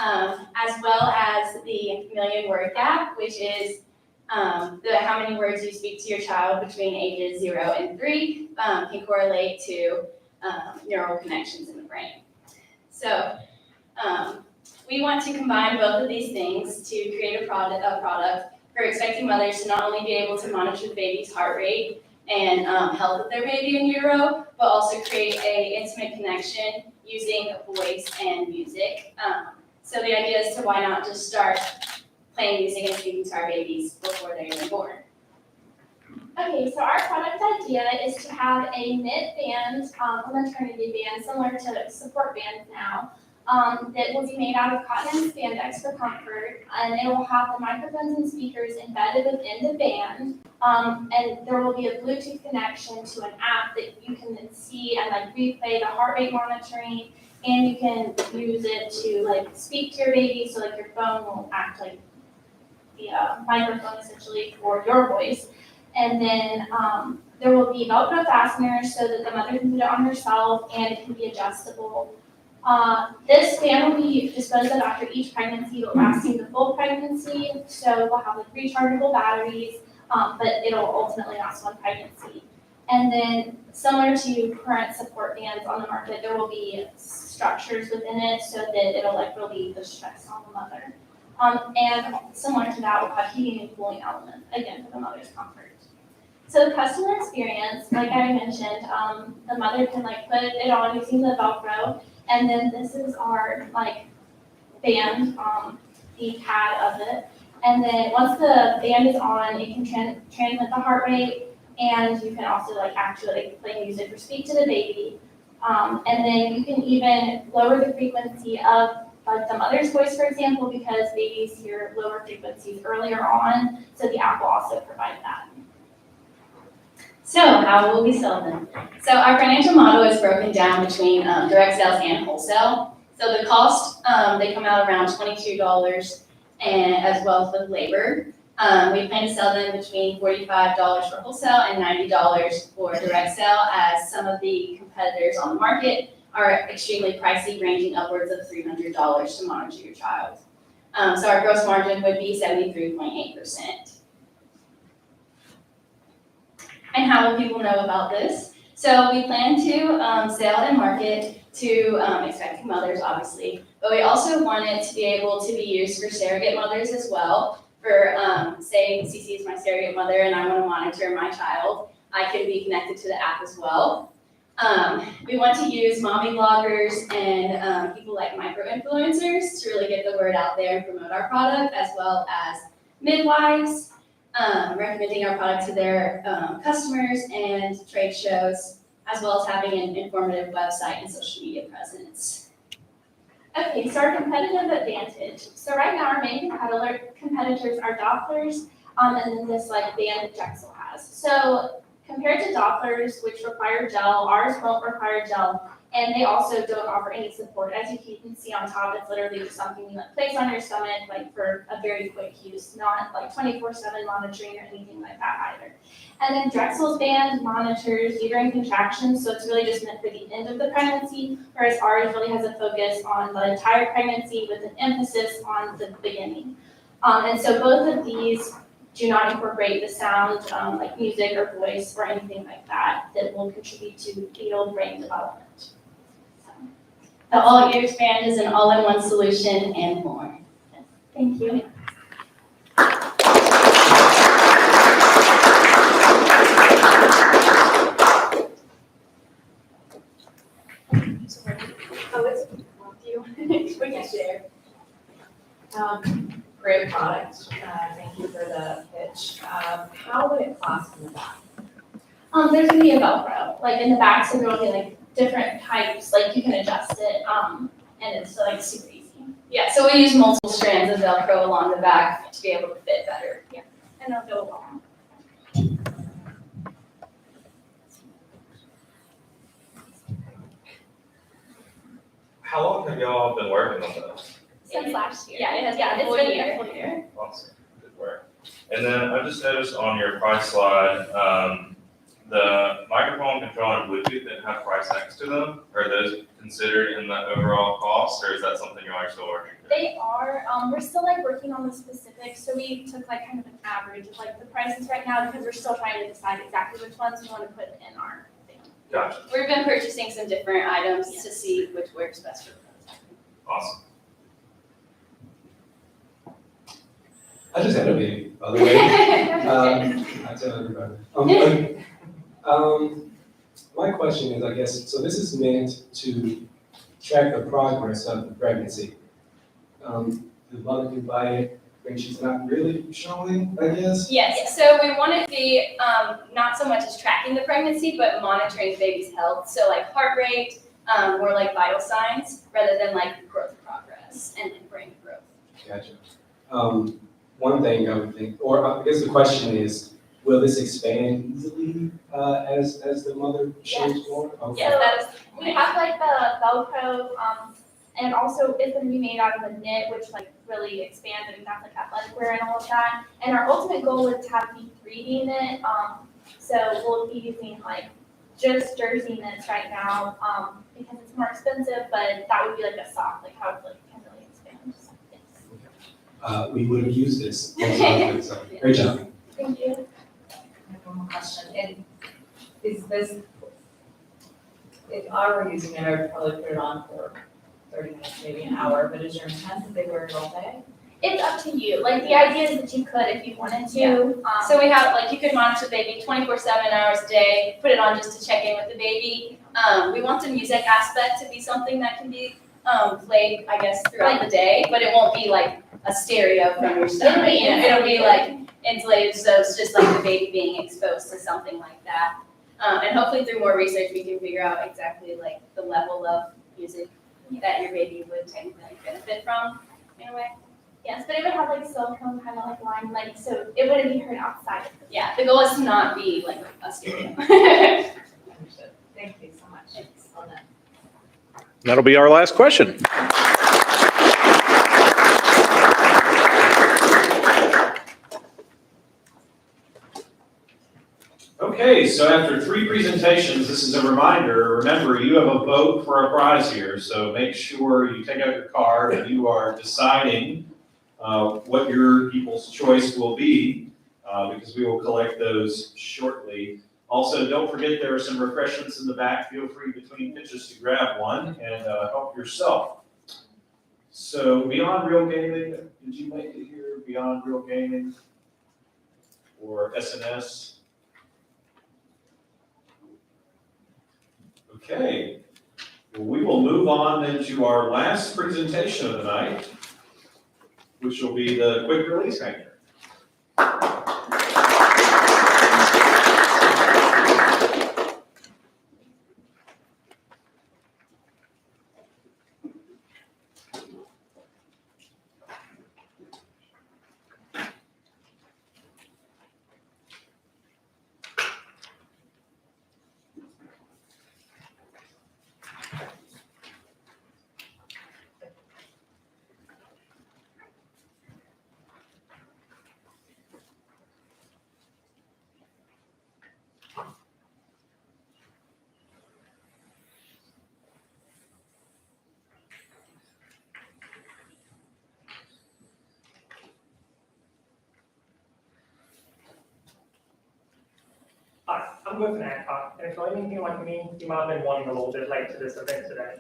As well as the million-word gap, which is how many words you speak to your child between ages 0 and 3 can correlate to neural connections in the brain. So we want to combine both of these things to create a product for expecting mothers to not only be able to monitor the baby's heart rate and health of their baby in utero, but also create an intimate connection using voice and music. So the idea is to why not just start playing music and speaking to our babies before they're even born. Okay, so our product idea is to have a knit band, a maternity band, similar to support bands now, that will be made out of cotton and spandex for comfort, and it will have the microphones and speakers embedded within the band, and there will be a Bluetooth connection to an app that you can then see and replay the heart rate monitoring, and you can use it to speak to your baby, so your phone will act like the microphone essentially for your voice. And then there will be Velcro fasteners so that the mother can put it on herself and it can be adjustable. This band will be disposed of after each pregnancy, but lasting the full pregnancy. So we'll have rechargeable batteries, but it'll ultimately last one pregnancy. And then similar to current support bands on the market, there will be structures within it so that it'll relieve the stress on the mother. And similar to that, we'll have heating and cooling elements, again, for the mother's comfort. So the customer experience, like I mentioned, the mother can put it on using the Velcro, and then this is our band, the pad of it. And then once the band is on, it can transmit the heart rate, and you can also actually play music or speak to the baby. And then you can even lower the frequency of like the mother's voice, for example, because babies hear lower frequencies earlier on, so the app will also provide that. So how will we sell them? So our financial model is broken down between direct sales and wholesale. So the cost, they come out around $22 and as well as with labor. We plan to sell them between $45 for wholesale and $90 for direct sale, as some of the competitors on the market are extremely pricey, ranging upwards of $300 to monitor your child. So our gross margin would be 73.8%. And how will people know about this? So we plan to sell and market to expecting mothers, obviously, but we also want it to be able to be used for surrogate mothers as well. For say CC is my surrogate mother and I want to monitor my child, I can be connected to the app as well. We want to use mommy bloggers and people like micro-influencers to really get the word out there and promote our product, as well as midwives, recommending our product to their customers and trade shows, as well as having an informative website and social media presence. Okay, so our competitive advantage. So right now our main competitors are Dopplers, and then this like band that Drexel has. So compared to Dopplers, which require gel, ours won't require gel, and they also don't offer any support. As you can see on top, it's literally just something you like place on your stomach, like for a very quick use, not like 24/7 monitoring or anything like that either. And then Drexel's band monitors uterine contractions, so it's really just meant for the end of the pregnancy, whereas ours really has a focus on the entire pregnancy with an emphasis on the beginning. And so both of these do not incorporate the sound like music or voice or anything like that that will contribute to fetal brain development. So, the all ears band is an all-in-one solution and more. Thank you. Oh, it's you. We can share. Great product, thank you for the pitch. How would it cost in the back? There's gonna be a Velcro, like in the back, so there will be like different types, like you can adjust it, and it's like super easy. Yeah, so we use multiple strands of Velcro along the back to be able to fit better. Yeah, and it'll go along. How long have y'all been working on this? Since last year. Yeah, it's been a full year. Awesome, good work. And then I just noticed on your price slide, the microphone, controller, and Bluetooth that have price next to them, are those considered in the overall cost, or is that something you're still working through? They are, we're still like working on the specifics, so we took like kind of an average of like the prices right now, because we're still trying to decide exactly which ones we want to put in our thing. Gotcha. We've been purchasing some different items to see which works best for us. Awesome. I just had a baby, by the way. I tell everybody. My question is, I guess, so this is meant to track the progress of the pregnancy. The mother can buy it when she's not really showing, I guess? Yes, so we want it to be not so much as tracking the pregnancy, but monitoring the baby's health. So like heart rate, or like vital signs, rather than like growth progress and brain growth. Gotcha. One thing I would think, or I guess the question is, will this expand easily as the mother shows more? Okay. Yes, that is, we have like the Velcro, and also it's gonna be made out of a knit, which like really expands and that's like athletic wear and all of that. And our ultimate goal is to have the 3D knit, so we'll be using like just jersey knits right now, because it's more expensive, but that would be like a sock, like how it like can really expand. So, yes. We would have used this. So, great job. Thank you. I have one more question, and is this, if I were using it, I'd probably put it on for 30 minutes, maybe an hour, but is your intent that they wear it all day? It's up to you. Like the idea is that you could if you wanted to. So we have like you could monitor the baby 24/7 hours a day, put it on just to check in with the baby. We want the music aspect to be something that can be played, I guess, throughout the day, but it won't be like a stereo from your stomach. It'll be like insulated, so it's just like the baby being exposed to something like that. And hopefully through more research, we can figure out exactly like the level of music that your baby would technically like, benefit from in a way. Yes, but it would have like silicone kind of like line, like, so it wouldn't be heard outside. Yeah, the goal is to not be like a stereo. Understood. Thank you so much. Well done. That'll be our last question. Okay, so after 3 presentations, this is a reminder. Remember, you have a vote for a prize here, so make sure you take out your card and you are deciding what your people's choice will be, because we will collect those shortly. Also, don't forget there are some refreshments in the back. Feel free between pitches to grab one and help yourself. So Beyond Real Gaming, did you make it here? Beyond Real Gaming or SNS? Okay, well, we will move on then to our last presentation of the night, which will be the quick release hanger. Hi, I'm with Hancock, and if you're anything like me, you might have been running a little bit late to this event today.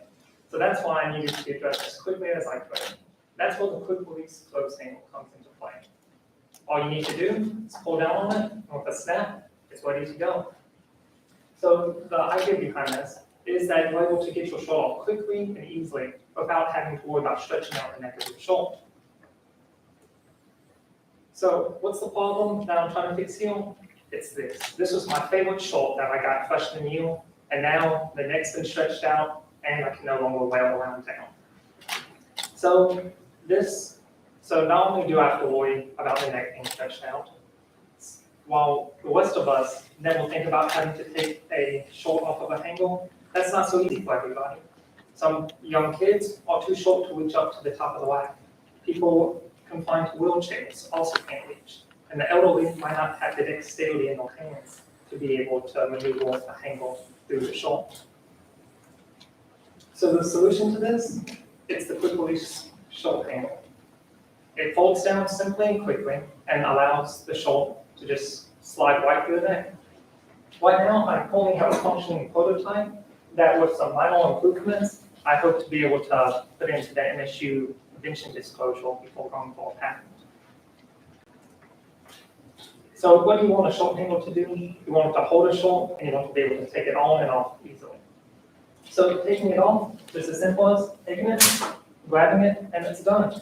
So that's why I needed to address as quickly as I could. That's where the quick release close handle comes into play. All you need to do is pull down on it, and with a snap, it's ready to go. So the idea behind this is that you're able to get your short off quickly and easily without having to worry about stretching out the neck of your short. So what's the problem that I'm trying to fix here? It's this. This was my favorite short that I got freshman year, and now the neck's been stretched out, and I can no longer wear it around town. So not only do I have to worry about the neck being stretched out, while the rest of us never think about having to take a short off of a hanger, that's not so easy for everybody. Some young kids are too short to reach up to the top of the rack. People confined to wheelchairs also can't reach. And the elderly might not have the dexterity in their hands to be able to maneuver a hanger through the short. So the solution to this, it's the quick release short hanger. It folds down simply and quickly and allows the short to just slide right through the neck. Right now, I only have a functioning prototype that with some minor improvements, I hope to be able to put into the MSU invention disclosure before going for a patent. So what do you want a short hanger to do? You want it to hold a short, and you want to be able to take it on and off easily. So taking it off is as simple as taking it, grabbing it, and it's done.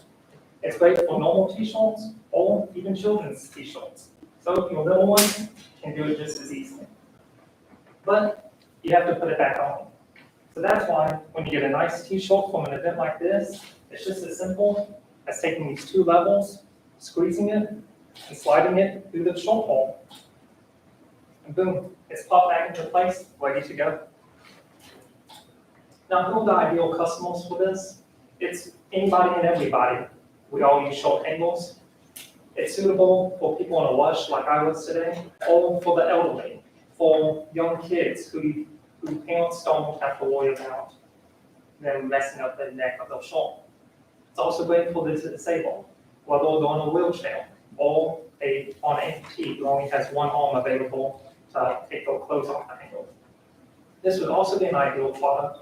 It's great for normal t-shirts or even children's t-shirts. So your little ones can do it just as easily. But you have to put it back on. So that's why when you get a nice t-shirt from an event like this, it's just as simple as taking these 2 levels, squeezing it, and sliding it through the short hole. And boom, it's popped back into place, ready to go. Now, who are the ideal customers for this? It's anybody and everybody. We all use short hangers. It's suitable for people in a rush like I was today, or for the elderly, for young kids whose parents don't have to worry about them messing up the neck of their short. It's also great for the disabled, whether they're in a wheelchair or on amputee who only has one arm available to take their clothes off the hanger. This would also be an ideal product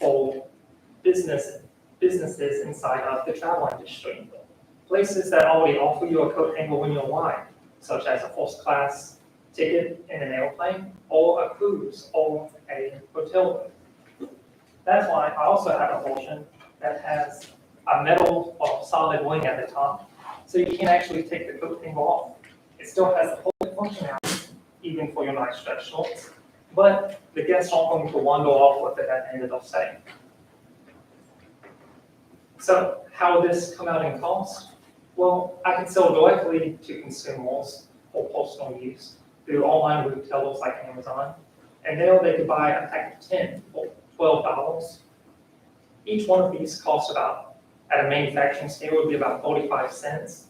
for businesses inside of the travel industry. Places that already offer you a coat hanger when you're wide, such as a first class ticket in an airplane, or a cruise, or a hotel room. That's why I also have a portion that has a metal or solid wing at the top, so you can actually take the coat hanger off. It still has the whole functionality, even for your nice stretch shorts, but the guests aren't going to wander off with it at the end of the stay. So how would this come out in cost? Well, I can sell directly to consumers for personal use through online retailers like Amazon. And there they could buy a pack of 10 for $12. Each one of these costs about, at a manufacturing scale, would be about 45 cents.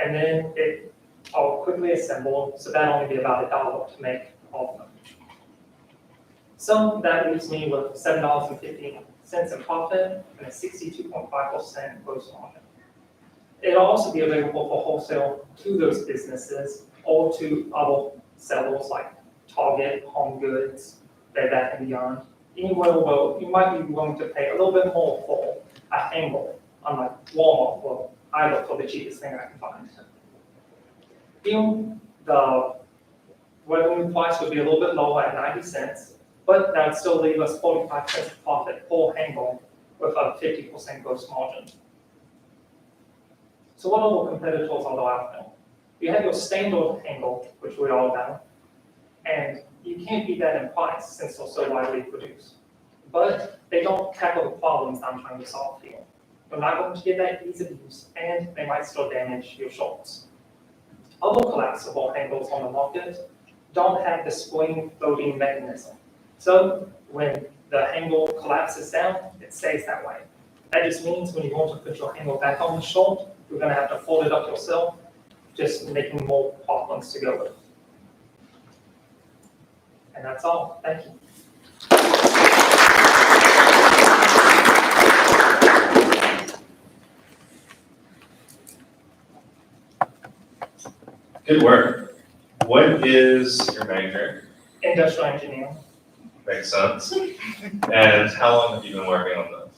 And then it all quickly assembled, so that'd only be about $1 to make all of them. So that leaves me with $7.50 in profit and a 62.5% gross margin. It'll also be available for wholesale to those businesses or to other sellers like Target, Home Goods, Bed Bath & Beyond. Anywhere where you might be willing to pay a little bit more for a handle, unlike Walmart, where I look for the cheapest thing I can find. Here, the revenue price would be a little bit lower at 90 cents, but that would still leave us 45 cents profit per handle with a 50% gross margin. So what other competitors are there out there? You have your standard handle, which we all know, and you can't beat that in price since they're so widely produced. But they don't tackle the problems I'm trying to solve here. They're not going to get that ease of use, and they might still damage your shorts. Other collapsible handles on the market don't have the spring loading mechanism. So when the handle collapses down, it stays that way. That just means when you want to put your handle back on the short, you're going to have to fold it up yourself, just making more problems to go with. And that's all. Thank you. Good work. What is your major? Industrial engineering. Makes sense. And how long have you been working on this?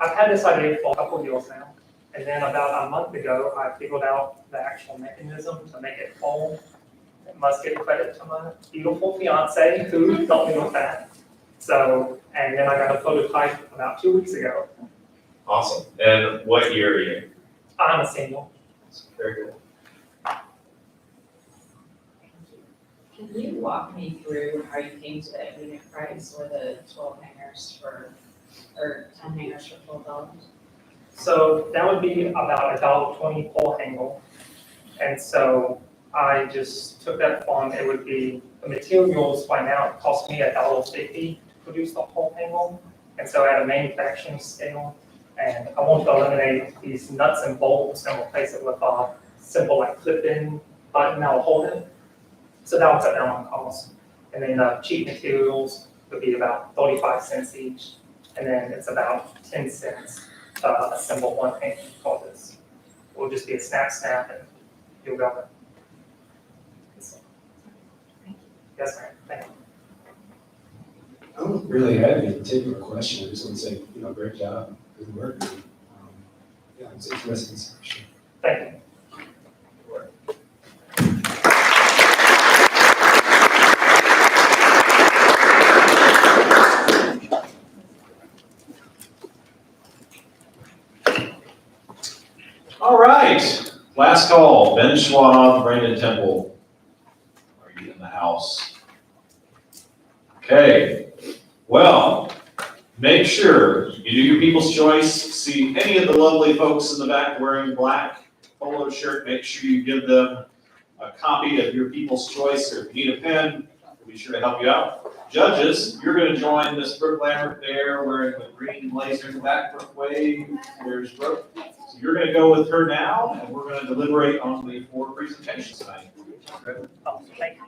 I've had this idea for a couple of years now. And then about a month ago, I figured out the actual mechanism to make it fold. I must give credit to my beautiful fiance who helped me with that. So, and then I got a prototype about 2 weeks ago. Awesome. And what year are you? I'm a senior. Very good. Can you walk me through how you came to that unit price or the 12 hangers or 10 hangers for $12? So that would be about $1.20 per handle. And so I just took that from, it would be, the materials by now it cost me $1.50 to produce the whole handle. And so at a manufacturing scale, and I want to eliminate these nuts and bolts and replace it with a simple like clip-in button that will hold it. So that would cut down on cost. And then the cheap materials would be about 35 cents each. And then it's about 10 cents to assemble one hand for this. It will just be a snap and you'll go. Yes, ma'am. Thank you. I don't really have any particular question. I just want to say, great job, good work. Yeah, it's interesting discussion. Thank you. All right, last call, Ben Schwab, Brandon Temple. Are you in the house? Okay, well, make sure you do your people's choice. See any of the lovely folks in the back wearing black polo shirt, make sure you give them a copy of your people's choice, or if you need a pen, we'll be sure to help you out. Judges, you're going to join Miss Brooke Lambert there wearing the green blazer in the back. Brooke Wade, there's Brooke. So you're going to go with her now, and we're going to deliberate on the 4 presentations tonight. Oh, thank you.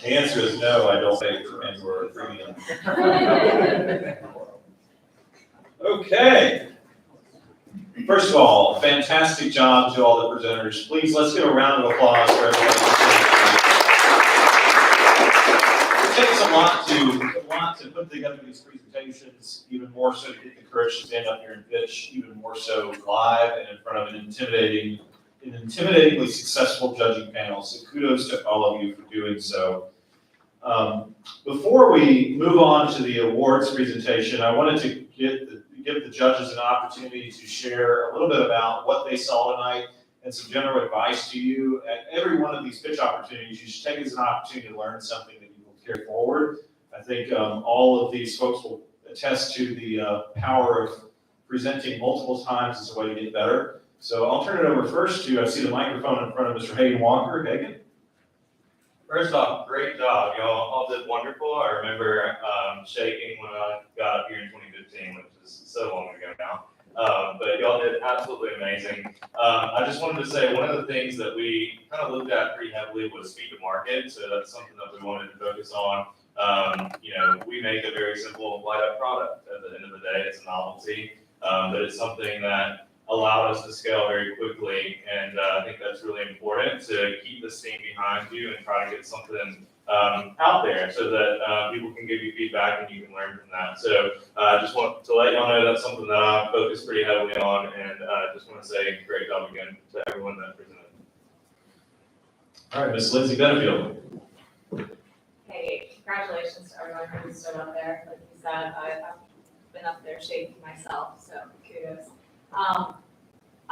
The answer is no, I don't pay for and/or premium. Okay. First of all, fantastic job to all the presenters. Please, let's give a round of applause for everybody. It takes a lot to put together these presentations, even more so to get the courage to stand up here and pitch, even more so live and in front of an intimidatingly successful judging panel. So kudos to all of you for doing so. Before we move on to the awards presentation, I wanted to give the judges an opportunity to share a little bit about what they saw tonight and some general advice to you. At every one of these pitch opportunities, you should take it as an opportunity to learn something that you will carry forward. I think all of these folks will attest to the power of presenting multiple times as a way to get better. So I'll turn it over first to, I see the microphone in front of Mr. Hagan Walker. Hagan? First off, great job. Y'all all did wonderful. I remember shaking when I got up here in 2015, which is so long ago now. But y'all did absolutely amazing. I just wanted to say one of the things that we kind of looked at pretty heavily was speed to market. So that's something that we wanted to focus on. We make a very simple light up product. At the end of the day, it's a novelty, but it's something that allowed us to scale very quickly, and I think that's really important to keep the steam behind you and try to get something out there so that people can give you feedback and you can learn from that. So I just want to let y'all know that's something that I focus pretty heavily on, and just want to say great job again to everyone that presented. All right, Ms. Lindsay Benefield. Hey, congratulations to everyone who stood up there. Like you said, I've been up there shaking myself, so kudos.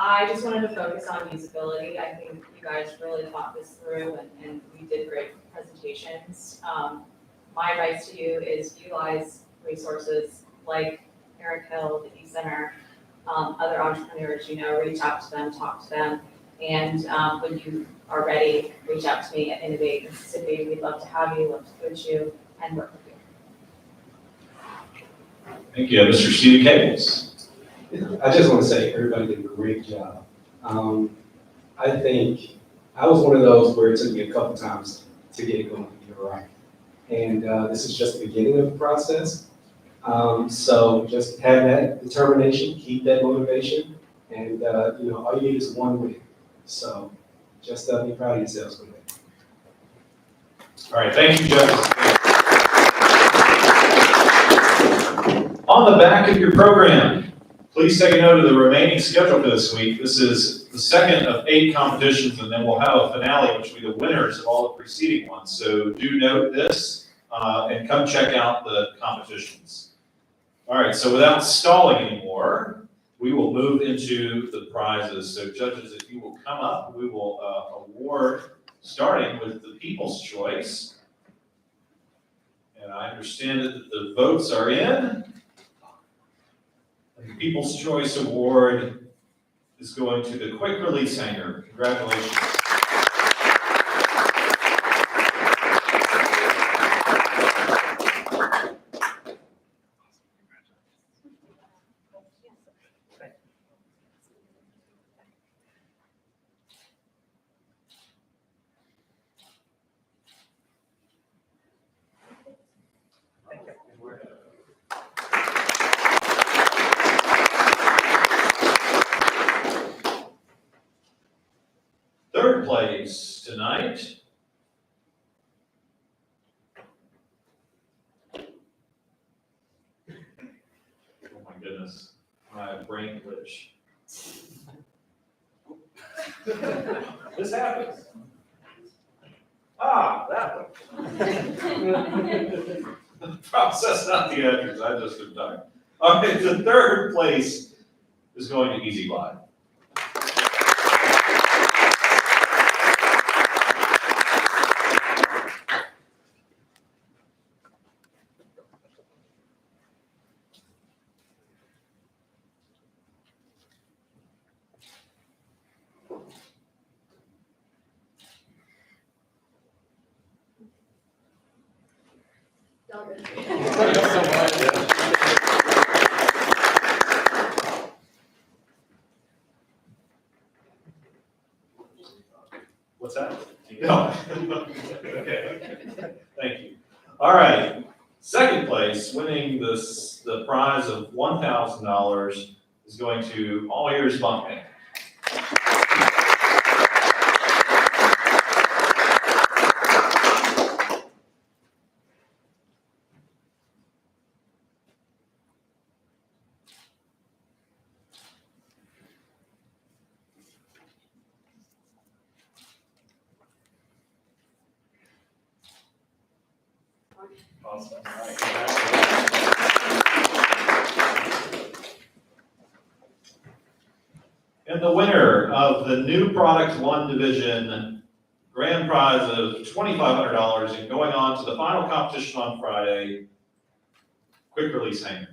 I just wanted to focus on usability. I think you guys really thought this through and we did great presentations. My advice to you is utilize resources like Eric Hill, the E-Center, other entrepreneurs, reach out to them, talk to them. And when you are ready, reach out to me at Innovate Mississippi. We'd love to have you, love to coach you, and work with you. Thank you, Mr. Steve Cables. I just want to say everybody did a great job. I think I was one of those where it took me a couple times to get it going, you're right. And this is just the beginning of the process. So just have that determination, keep that motivation, and all you need is one win. So just be proud of yourselves for that. All right, thank you, judges. On the back of your program, please take a note of the remaining schedule for this week. This is the second of 8 competitions, and then we'll have a finale, which will be the winners of all the preceding ones. So do note this and come check out the competitions. All right, so without stalling anymore, we will move into the prizes. So judges, if you will come up, we will award, starting with the People's Choice. And I understand that the votes are in. The People's Choice Award is going to the Quick Release Hanger. Congratulations. Third place tonight. Oh my goodness, my brain glitch. This happens. That one. Process, not the editors, I just am tired. Okay, the third place is going to Easy Glide. Thank you so much. What's that? No. Okay, thank you. All right, second place, winning the prize of $1,000 is going to All Ears Bunk Bank. Awesome. All right. And the winner of the new Product 1 division, grand prize of $2,500 and going on to the final competition on Friday, quick release hanger.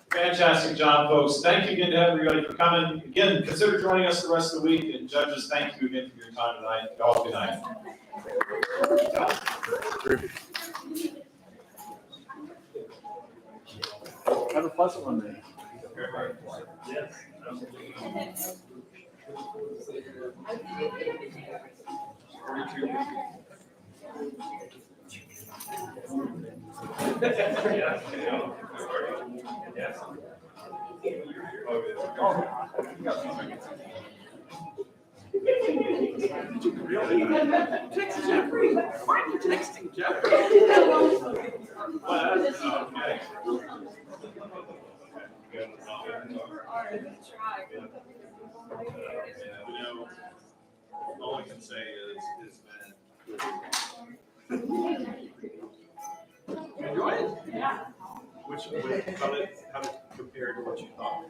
Fantastic job, folks. Thank you again to everybody for coming. Again, consider joining us the rest of the week. And judges, thank you again for your time tonight. Y'all, good night. Have a pleasant one, man. Yes. Text Jeffrey. Why are you texting Jeffrey? All I can say is that. Enjoy it? Yeah. How did it compare to what you thought?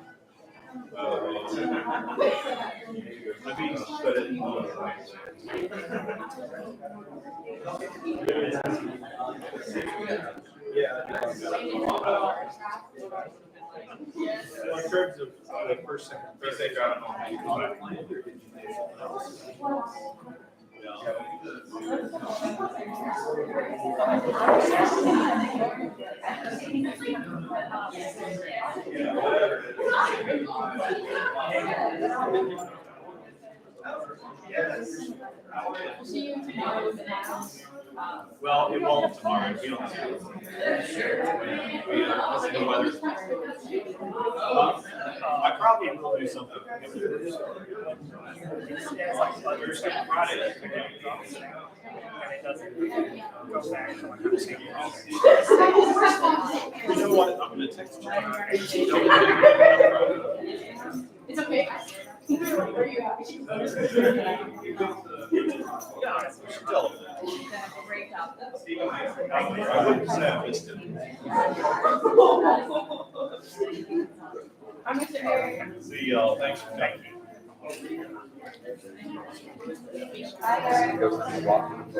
Let me put it In terms of the first, second, well, it won't tomorrow. We don't have to. I probably will do something. Thursday, Friday. You know what? I'm going to text you. It's okay. Where are you at? Yeah, we should tell them that. Great job. I wouldn't say I missed it. I'm Mr. Harry. See y'all. Thanks for coming.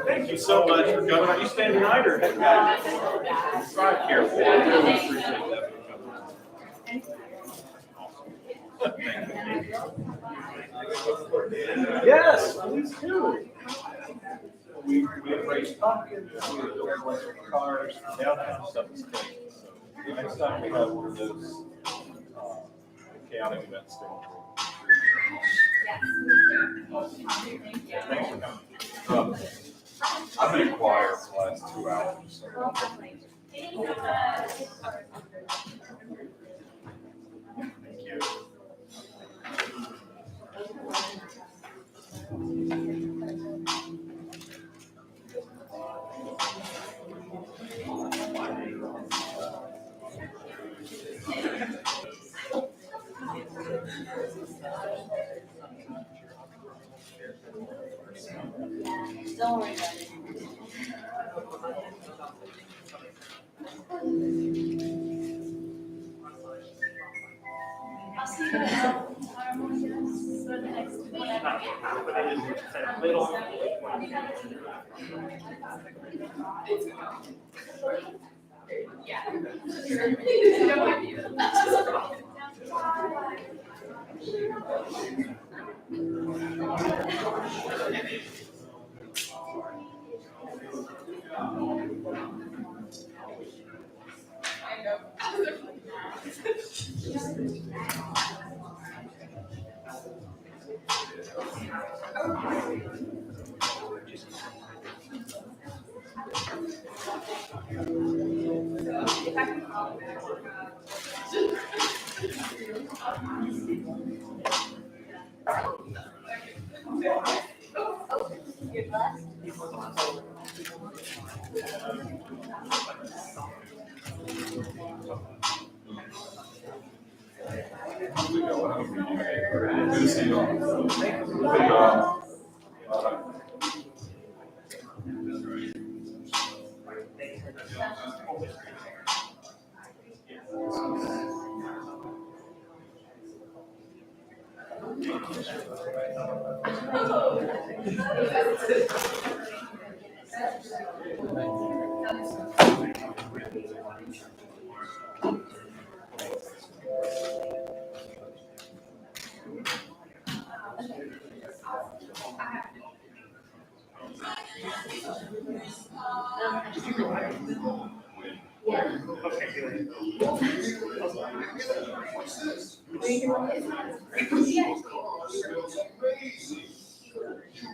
Thank you so much for coming. Are you staying tonight or heading back? Drive careful. I really appreciate that. Yes, please do. We have raised pumpkins, we have built electric cars, downtown stuff is great. So next time we have one of those chaotic events. Thanks for coming. I've been in choir for the last 2 hours. So. Thank you. Don't worry about it. I'll see you tomorrow morning. So the next one. Yeah. You don't want to do that.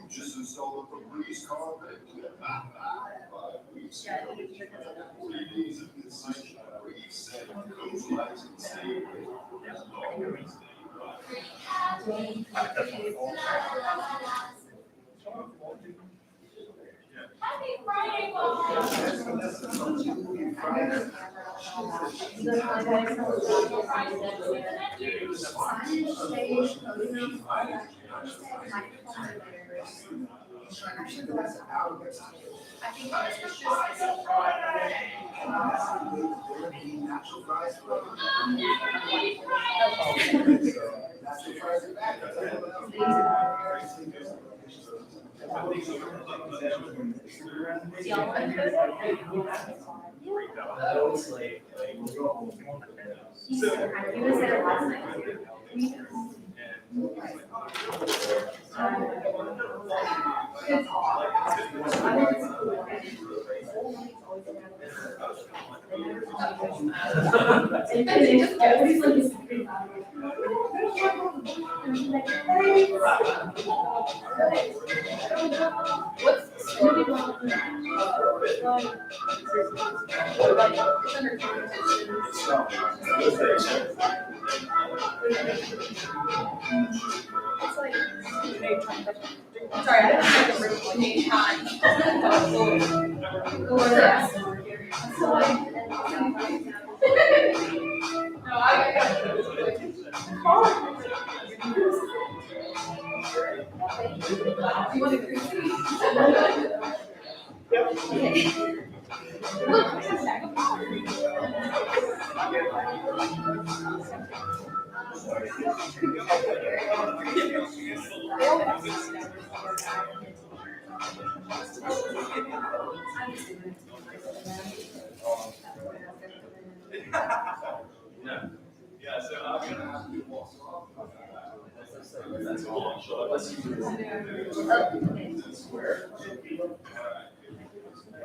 Just installed a Breeze carpet. 5 weeks ago. 3 days of consistent Breeze set coach lights and stay Happy Friday, Sorry, I don't have the room time. No, Yeah, so I'm gonna have to walk off. That's all. Square.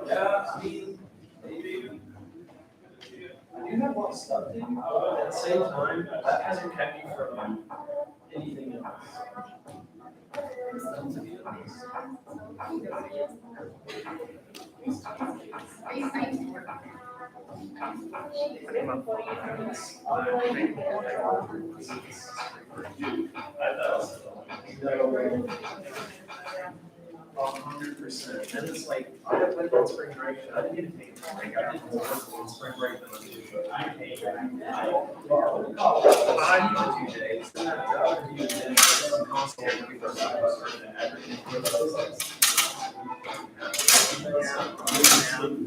Yeah, I mean, maybe. I do have a lot of stuff to do, but at the same time, that hasn't kept me from anything else. To be honest. $100%. And it's like, I went on spring break, I didn't get paid. Like, I did more on spring break than I paid. I 2 days. And that job review and some console review for everything.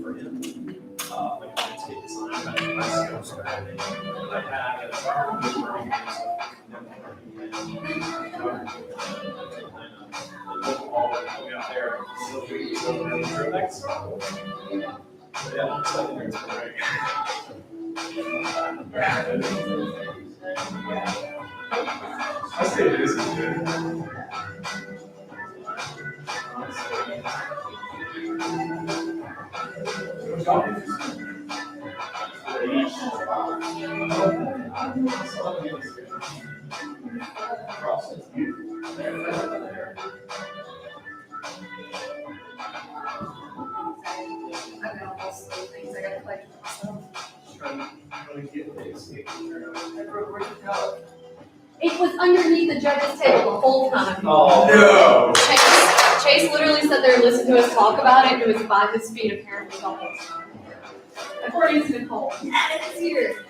For him. Like, landscape design, my skills are having. I had a all the way out there, so we go next. Yeah, it's like it's great. I say this is good. I've got all those little things I gotta collect for myself. It was underneath the judge's table the whole time. Oh, Chase literally sat there and listened to us talk about it, and it was by his feet apparently the whole time. According to Nicole. It's here.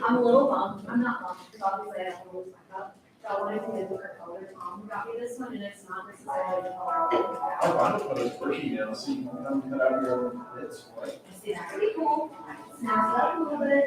I'm a little bummed, I'm not bummed, because obviously I don't lose my cup. So I wanted to get a different color. Mom got me this one, and it's not necessarily the color I want. I want to put a quick email so you can come cut out your bits. See, that could be cool. Snap it up a little bit.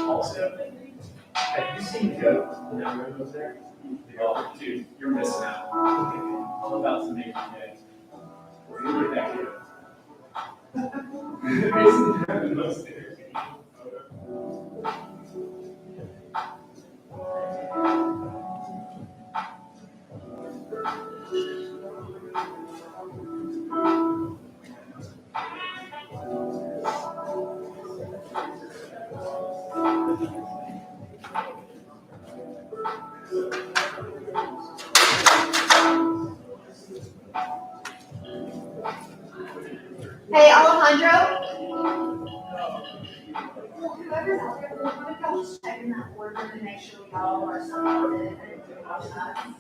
Also, have you seen Joe when everyone was there? Oh, dude, you're missing out. I'm about to make you gay. Where do you get that kid? Isn't that the most entertaining photo? Hey, Alejandro? Whoever's out there, we're gonna go check in that order and make sure we got all of our stuff ordered and everything else done.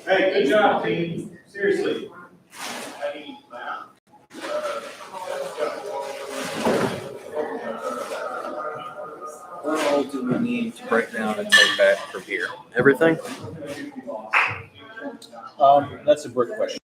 Hey, good job, team. Seriously. I need that. What all do we need to break down and take back from here? Everything? That's a great question.